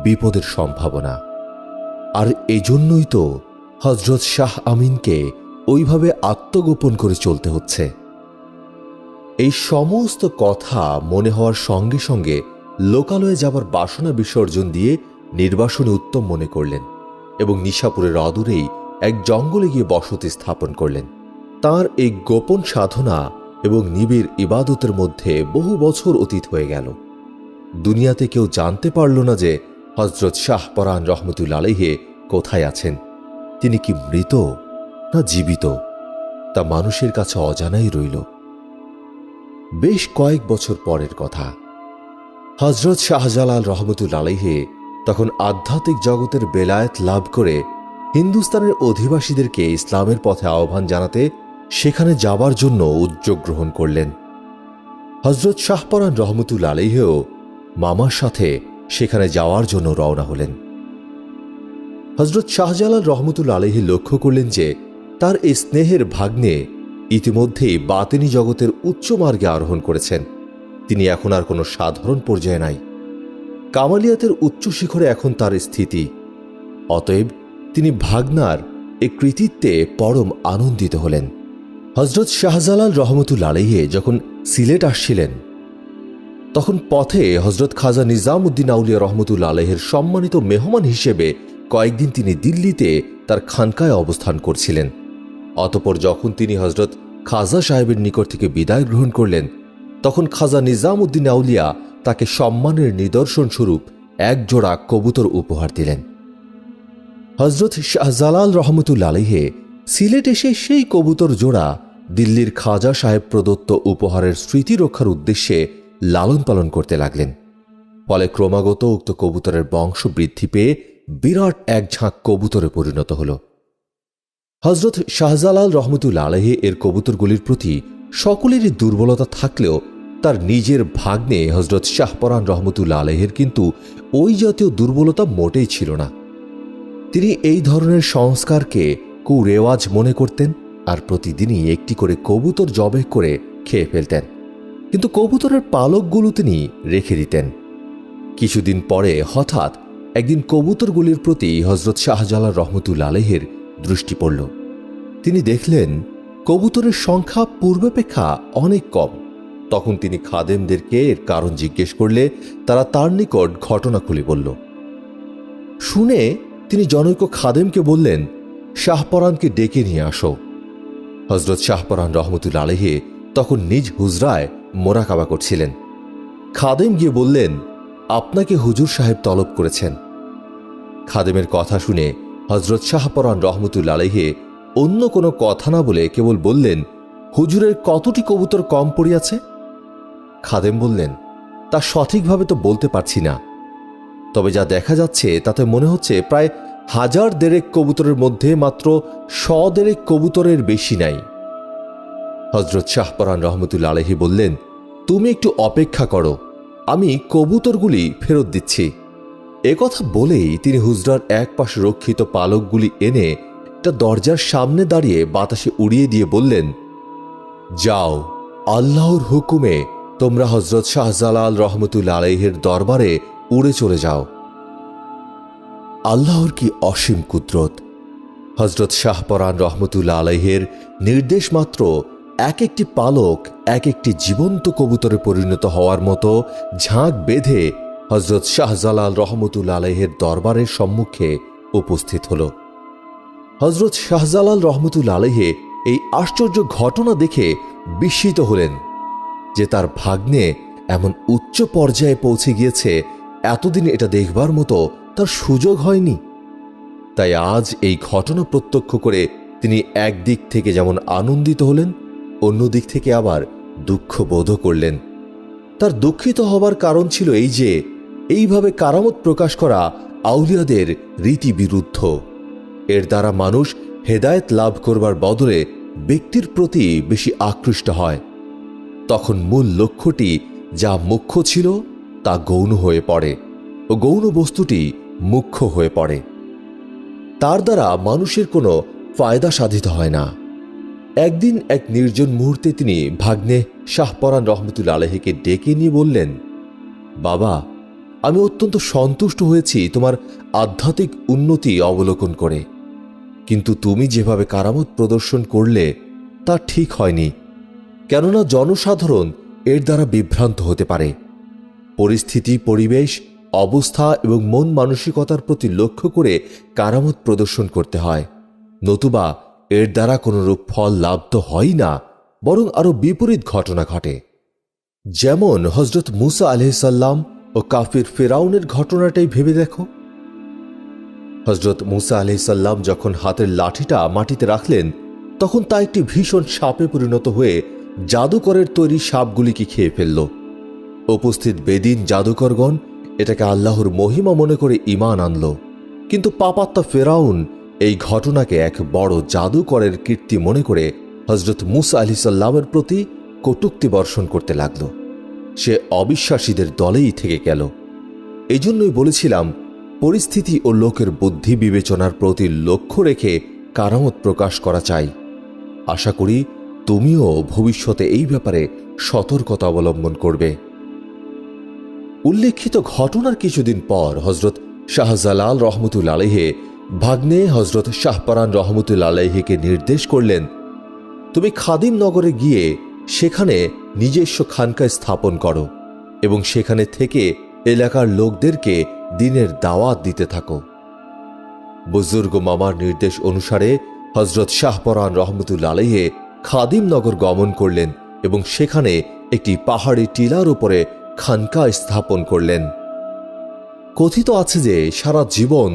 বিপদের সম্ভাবনা। আর এজন্যই তো হজরত শাহ আমিনকে ওইভাবে আত্মগোপন করে চলতে হচ্ছে। এই সমস্ত কথা মনে হওয়ার সঙ্গে সঙ্গে লোকালয়ে যাবার বাসনা বিসর্জন দিয়ে নির্বাসনে উত্তম মনে করলেন এবং নিশাপুরের অদূরেই এক জঙ্গলে গিয়ে বসতি স্থাপন করলেন। তার এই গোপন সাধনা এবং নিবিড় ইবাদতের মধ্যে বহু বছর অতীত হয়ে গেল। দুনিয়াতে কেউ জানতে পারল না যে হজরত শাহপরাণ রহমতুল্লাহ আলাইহি কোথায় আছেন। তিনি কি মৃত না জীবিত, তা মানুষের কাছে অজানাই রইল। বেশ কয়েক বছর পরের কথা। হজরত শাহজালাল রহমতুল্লাহ আলাইহি তখন আধ্যাত্মিক জগতের বেলায়েত লাভ করে হিন্দুস্তানের অধিবাসীদেরকে ইসলামের পথে আহ্বান জানাতে সেখানে যাবার জন্য উদ্যোগ গ্রহণ করলেন। হজরত শাহপরাণ রহমতুল্লাহ আলাইহিও মামার সাথে সেখানে যাওয়ার জন্য রওনা হলেন। হজরত শাহজালাল রহমতুল্লাহ আলাইহি লক্ষ্য করলেন যে তার এই স্নেহের ভাগ্নে ইতিমধ্যেই বাতিনি জগতের উচ্চ মার্গে আরোহণ করেছেন। তিনি এখন আর কোনো সাধারণ পর্যায়ে নাই, কামালিয়াতের উচ্চ শিখরে এখন তার স্থিতি। অতএব তিনি ভাগনার এ কৃতিত্বে পরম আনন্দিত হলেন। হজরত শাহজালাল রহমতুল্লাহ আলাইহি যখন সিলেট আসছিলেন, তখন পথে হজরত খাজা নিজামউদ্দিন আউলিয়া রহমতুল্লাহ আলাইহির সম্মানিত মেহমান হিসেবে কয়েকদিন তিনি দিল্লিতে তার খানকায় অবস্থান করছিলেন। অতঃপর যখন তিনি হজরত খাজা সাহেবের নিকট থেকে বিদায় গ্রহণ করলেন, তখন খাজা নিজামউদ্দিন আউলিয়া তাকে সম্মানের নিদর্শন স্বরূপ এক জোড়া কবুতর উপহার দিলেন। হজরত শাহজালাল রহমতুল্লাহ আলাইহি সিলেট এসে সেই কবুতর জোড়া দিল্লির খাজা সাহেব প্রদত্ত উপহারের স্মৃতি রক্ষার উদ্দেশ্যে লালন পালন করতে লাগলেন। ফলে ক্রমাগত উক্ত কবুতরের বংশ বৃদ্ধি পেয়ে বিরাট এক ঝাঁক কবুতরে পরিণত হল। হজরত শাহজালাল রহমতুল্লাহ আলাইহি এর কবুতরগুলির প্রতি সকলেরই দুর্বলতা থাকলেও তার নিজের ভাগ্নে হজরত শাহপরাণ রহমতুল্লাহ আলাইহির কিন্তু ওই জাতীয় দুর্বলতা মোটেই ছিল না। তিনি এই ধরনের সংস্কারকে কুরেওয়াজ মনে করতেন আর প্রতিদিনই একটি করে কবুতর জবাই করে খেয়ে ফেলতেন, কিন্তু কবুতরের পালকগুলো তিনি রেখে দিতেন। কিছুদিন পরে হঠাৎ একদিন কবুতরগুলির প্রতি হজরত শাহজালাল রহমতুল্লাহ আলাইহির দৃষ্টি পড়ল। তিনি দেখলেন কবুতরের সংখ্যা পূর্বাপেক্ষা অনেক কম। তখন তিনি খাদেমদেরকে এর কারণ জিজ্ঞেস করলে তারা তার নিকট ঘটনা খুলে বলল। শুনে তিনি জনৈক খাদেমকে বললেন, শাহপরাণকে ডেকে নিয়ে আসো। হজরত শাহপরাণ রহমতুল্লাহ আলাইহি তখন নিজ হুজরায় মোরাকাবা করছিলেন। খাদেম গিয়ে বললেন, আপনাকে হুজুর সাহেব তলব করেছেন। খাদেমের কথা শুনে হজরত শাহপরাণ রহমতুল্লাহ আলাইহি অন্য কোনো কথা না বলে কেবল বললেন, হুজুরের কতটি কবুতর কম পড়িয়াছে? খাদেম বললেন, তা সঠিকভাবে তো বলতে পারছি না, তবে যা দেখা যাচ্ছে তাতে মনে হচ্ছে প্রায় 1000 দেড়েক কবুতরের মধ্যে মাত্র 100 দেড়েক কবুতরের বেশি নাই। হজরত শাহপরাণ রহমতুল্লাহ আলাইহি বললেন, তুমি একটু অপেক্ষা করো, আমি কবুতরগুলি ফেরত দিচ্ছি। একথা বলেই তিনি হুজরার এক পাশে রক্ষিত পালকগুলি এনে একটা দরজার সামনে দাঁড়িয়ে বাতাসে উড়িয়ে দিয়ে বললেন, যাও, আল্লাহর হুকুমে তোমরা হযরত শাহজালাল রহমতুল্লাহ আলাইহির দরবারে উড়ে চলে যাও। আল্লাহর কি অসীম কুদরত! হযরত শাহপরান রহমতুল্লাহ আলাইহির নির্দেশ মাত্র এক একটি পালক এক একটি জীবন্ত কবুতরে পরিণত হওয়ার মতো ঝাঁক বেঁধে হযরত শাহজালাল রহমতুল্লাহ আলাইহির দরবারের সম্মুখে উপস্থিত হল। হযরত শাহজালাল রহমতুল্লাহ আলাইহি এই আশ্চর্য ঘটনা দেখে বিস্মিত হলেন যে তার ভাগ্নে এমন উচ্চ পর্যায়ে পৌঁছে গিয়েছে, এতদিন এটা দেখবার মতো তার সুযোগ হয়নি। তাই আজ এই ঘটনা প্রত্যক্ষ করে তিনি একদিক থেকে যেমন আনন্দিত হলেন, অন্যদিক থেকে আবার দুঃখ বোধও করলেন। তার দুঃখিত হবার কারণ ছিল এই যে, এইভাবে কারামত প্রকাশ করা আউলিয়াদের রীতি বিরুদ্ধ। এর দ্বারা মানুষ হেদায়েত লাভ করবার বদলে ব্যক্তির প্রতি বেশি আকৃষ্ট হয়। তখন মূল লক্ষ্যটি যা মুখ্য ছিল তা গৌণ হয়ে পড়ে ও গৌণ বস্তুটি মুখ্য হয়ে পড়ে। তার দ্বারা মানুষের কোনো ফায়দা সাধিত হয় না। একদিন এক নির্জন মুহূর্তে তিনি ভাগ্নে শাহপরান রহমতুল্লাহ আলাইহিকে ডেকে নিয়ে বললেন, বাবা, আমি অত্যন্ত সন্তুষ্ট হয়েছি তোমার আধ্যাত্মিক উন্নতি অবলোকন করে, কিন্তু তুমি যেভাবে কারামত প্রদর্শন করলে তা ঠিক হয়নি। কেননা জনসাধারণ এর দ্বারা বিভ্রান্ত হতে পারে। পরিস্থিতি, পরিবেশ, অবস্থা এবং মন মানসিকতার প্রতি লক্ষ্য করে কারামত প্রদর্শন করতে হয়, নতুবা এর দ্বারা কোনরূপ ফল লাভ তো হয় না, বরং আরো বিপরীত ঘটনা ঘটে। যেমন হযরত মুসা আলাইহিস সালাম ও কাফির ফিরাউনের ঘটনাটাই ভেবে দেখো। হযরত মুসা আলাইহিস সালাম যখন হাতের লাঠিটা মাটিতে রাখলেন, তখন তা একটি ভীষণ সাপে পরিণত হয়ে জাদুকরের তৈরি সাপগুলিকে খেয়ে ফেলল। উপস্থিত বেদিন জাদুকরগণ এটাকে আল্লাহর মহিমা মনে করে ঈমান আনল, কিন্তু পাপাত্মা ফেরাউন এই ঘটনাকে এক বড় জাদুকরের কীর্তি মনে করে হযরত মুসা আলাইহিস সালামের প্রতি কটূক্তি বর্ষণ করতে লাগল। সে অবিশ্বাসীদের দলেই থেকে গেল। এই জন্যই বলেছিলাম, পরিস্থিতি ও লোকের বুদ্ধি বিবেচনার প্রতি লক্ষ্য রেখে কারামত প্রকাশ করা চাই। আশা করি তুমিও ভবিষ্যতে এই ব্যাপারে সতর্কতা অবলম্বন করবে। উল্লেখিত ঘটনার কিছুদিন পর হযরত শাহজালাল রহমতুল্লাহ আলাইহি ভাগ্নে হযরত শাহপরান রহমতুল্লাহ আলাইহিকে নির্দেশ করলেন, তুমি খাদিম নগরে গিয়ে সেখানে নিজস্ব খানকা স্থাপন করো এবং সেখানে থেকে এলাকার লোকদেরকে দ্বীনের দাওয়াত দিতে থাকো। বুজুর্গ মামার নির্দেশ অনুসারে হযরত শাহপরান রহমতুল্লাহ আলাইহি খাদিম নগর গমন করলেন এবং সেখানে একটি পাহাড়ি টিলার উপরে খানকা স্থাপন করলেন। কথিত আছে যে সারা জীবন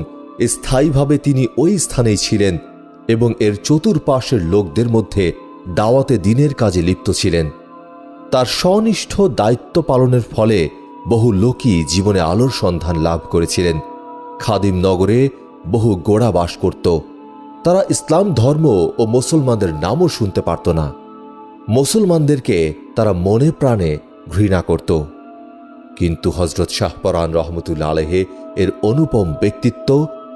স্থায়ীভাবে তিনি ওই স্থানেই ছিলেন এবং এর চতুর্পাশের লোকদের মধ্যে দাওয়াতে দ্বীনের কাজে লিপ্ত ছিলেন। তার স্বনিষ্ঠ দায়িত্ব পালনের ফলে বহু লোকই জীবনে আলোর সন্ধান লাভ করেছিলেন। খাদিম নগরে বহু গোঁড়া বাস করত। তারা ইসলাম ধর্ম ও মুসলমানদের নামও শুনতে পারত না। মুসলমানদেরকে তারা মনে প্রাণে ঘৃণা করত। কিন্তু হযরত শাহপরান রহমতুল্লাহ আলাইহি এর অনুপম ব্যক্তিত্ব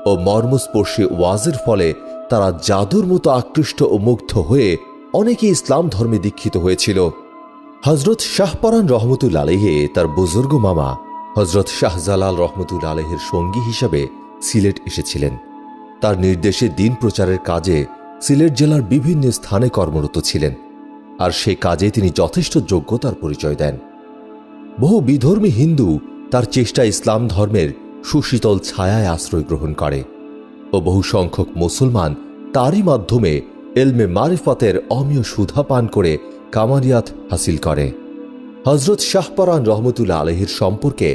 ও মর্মস্পর্শী ওয়াজের ফলে তারা জাদুর মতো আকৃষ্ট ও মুগ্ধ হয়ে অনেকে ইসলাম ধর্মে দীক্ষিত হয়েছিল। হযরত শাহপরান রহমতুল্লাহ আলাইহি তার বুজুর্গ মামা হযরত শাহজালাল রহমতুল্লাহ আলাইহির সঙ্গী হিসাবে সিলেট এসেছিলেন। তার নির্দেশে দ্বীন প্রচারের কাজে সিলেট জেলার বিভিন্ন স্থানে কর্মরত ছিলেন, আর সে কাজে তিনি যথেষ্ট যোগ্যতার পরিচয় দেন। বহু বিধর্মী হিন্দু তার চেষ্টা ইসলাম ধর্মের সুশীতল ছায়ায় আশ্রয় গ্রহণ করে ও বহু সংখ্যক মুসলমান তারই মাধ্যমে এলমে মারিফাতের অমীয় সুধা পান করে কামালিয়াত হাসিল করে। হযরত শাহপরান রহমতুল্লাহ আলাইহির সম্পর্কে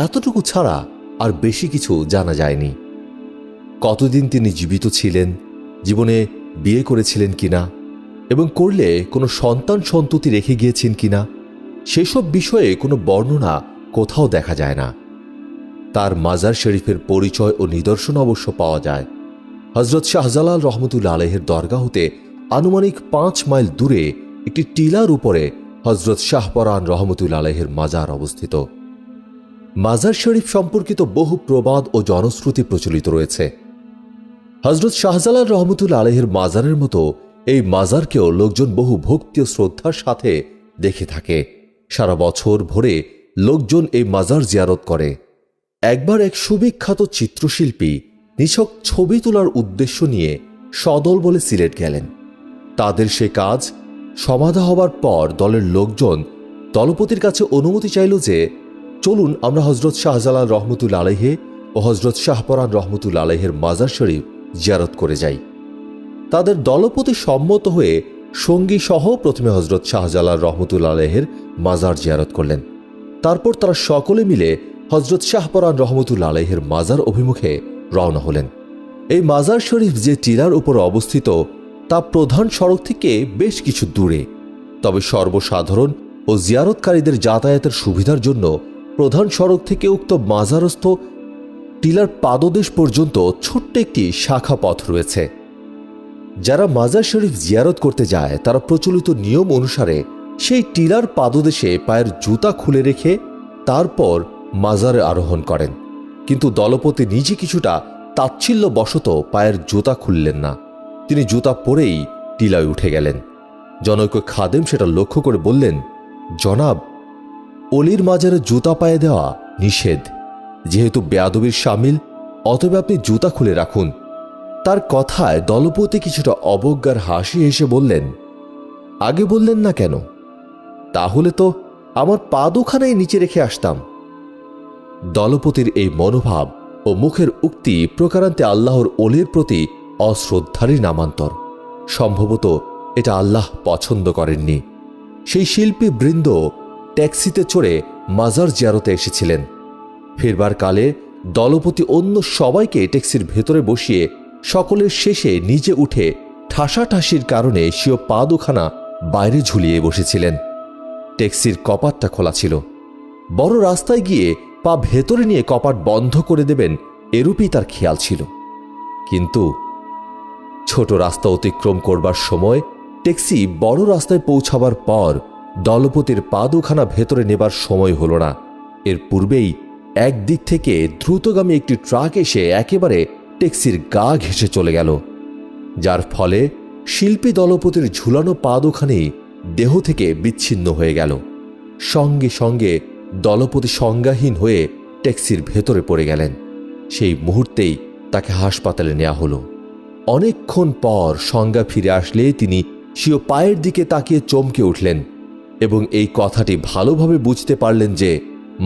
এতটুকু ছাড়া আর বেশি কিছু জানা যায়নি। কতদিন তিনি জীবিত ছিলেন, জীবনে বিয়ে করেছিলেন কিনা এবং করলে কোনো সন্তান সন্ততি রেখে গিয়েছেন কিনা, সেসব বিষয়ে কোনো বর্ণনা কোথাও দেখা যায় না। তার মাজার শরীফের পরিচয় ও নিদর্শন অবশ্য পাওয়া যায়। হযরত শাহজালাল রহমতুল্লাহ আলাইহির দরগাহ হতে আনুমানিক 5 মাইল দূরে একটি টিলার উপরে হযরত শাহপরান রহমতুল্লাহ আলাইহির মাজার অবস্থিত। মাজার শরীফ সম্পর্কিত বহু প্রবাদ ও জনশ্রুতি প্রচলিত রয়েছে। হজরত শাহজালাল রহমতুল্লাহ আলাইহির মাজারের মতো এই মাজারকেও লোকজন বহু ভক্তি ও শ্রদ্ধার সাথে দেখে থাকে। সারা বছর ভরে লোকজন এই মাজার জিয়ারত করে। একবার এক সুবিখ্যাত চিত্রশিল্পী নিছক ছবি তোলার উদ্দেশ্য নিয়ে সদল বলে সিলেট গেলেন। তাদের সে কাজ সমাধা হবার পর দলের লোকজন দলপতির কাছে অনুমতি চাইল যে চলুন আমরা হজরত শাহজালাল রহমতুল্লাহ আলাইহি ও হজরত শাহপরান রহমতুল্লাহ আলাইহির মাজার শরীফ জিয়ারত করে যাই। তাদের দলপতি সম্মত হয়ে সঙ্গী সহ প্রথমে হজরত শাহজালাল রহমতুল্লাহ আলাইহির মাজার জিয়ারত করলেন। তারপর তারা সকলে মিলে হজরত শাহপরান রহমতুল্লাহ আলাইহির মাজার অভিমুখে রওনা হলেন। এই মাজার শরীফ যে টিলার উপর অবস্থিত তা প্রধান সড়ক থেকে বেশ কিছু দূরে, তবে সর্বসাধারণ ও জিয়ারতকারীদের যাতায়াতের সুবিধার জন্য প্রধান সড়ক থেকে উক্ত মাজারস্থ টিলার পাদদেশ পর্যন্ত ছোট্ট একটি শাখা পথ রয়েছে। যারা মাজার শরীফ জিয়ারত করতে যায় তারা প্রচলিত নিয়ম অনুসারে সেই টিলার পাদদেশে পায়ের জুতা খুলে রেখে তারপর মাজারে আরোহণ করেন। কিন্তু দলপতি নিজে কিছুটা তাচ্ছিল্যবশত পায়ের জুতা খুললেন না। তিনি জুতা পরেই টিলায় উঠে গেলেন। জনৈক খাদেম সেটা লক্ষ্য করে বললেন, জনাব, অলির মাজারে জুতা পায়ে দেওয়া নিষেধ। যেহেতু বেয়াদবির শামিল, অতএব আপনি জুতা খুলে রাখুন। তার কথায় দলপতি কিছুটা অবজ্ঞার হাসি হেসে বললেন, আগে বললেন না কেন? তাহলে তো আমার পা দুখানাই নিচে রেখে আসতাম। দলপতির এই মনোভাব ও মুখের উক্তি প্রকারান্তে আল্লাহর অলির প্রতি অশ্রদ্ধারই নামান্তর। সম্ভবত এটা আল্লাহ পছন্দ করেননি। সেই শিল্পী বৃন্দ ট্যাক্সিতে চড়ে মাজার জিয়ারতে এসেছিলেন। ফিরবার কালে দলপতি অন্য সবাইকে ট্যাক্সির ভেতরে বসিয়ে সকলের শেষে নিজে উঠে ঠাসাঠাসির কারণে স্বীয় পা দুখানা বাইরে ঝুলিয়ে বসেছিলেন। ট্যাক্সির কপাটটা খোলা ছিল। বড় রাস্তায় গিয়ে পা ভেতরে নিয়ে কপাট বন্ধ করে দেবেন এরূপই তার খেয়াল ছিল। কিন্তু ছোট রাস্তা অতিক্রম করবার সময় ট্যাক্সি বড় রাস্তায় পৌঁছাবার পর দলপতির পা দুখানা ভেতরে নেবার সময় হল না। এর পূর্বেই একদিক থেকে দ্রুতগামী একটি ট্রাক এসে একেবারে ট্যাক্সির গা ঘেঁষে চলে গেল, যার ফলে শিল্পী দলপতির ঝুলানো পা দুখানি দেহ থেকে বিচ্ছিন্ন হয়ে গেল। সঙ্গে সঙ্গে দলপতি সংজ্ঞাহীন হয়ে ট্যাক্সির ভেতরে পড়ে গেলেন। সেই মুহূর্তেই তাকে হাসপাতালে নেওয়া হলো। অনেকক্ষণ পর সংজ্ঞা ফিরে আসলে তিনি স্বীয় পায়ের দিকে তাকিয়ে চমকে উঠলেন এবং এই কথাটি ভালোভাবে বুঝতে পারলেন যে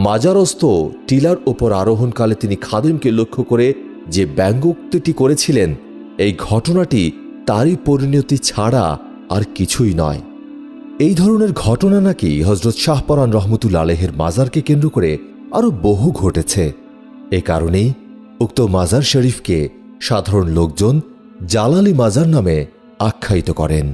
মাজারস্থ টিলার ওপর আরোহণকালে তিনি খাদেমকে লক্ষ্য করে যে ব্যঙ্গোক্তিটি করেছিলেন, এই ঘটনাটি তারই পরিণতি ছাড়া আর কিছুই নয়। এই ধরনের ঘটনা নাকি হজরত শাহপরান রহমতুল্লাহ আলাইহির মাজারকে কেন্দ্র করে আরও বহু ঘটেছে। এ কারণেই উক্ত মাজার শরীফকে সাধারণ লোকজন জালালি মাজার নামে আখ্যায়িত করেন।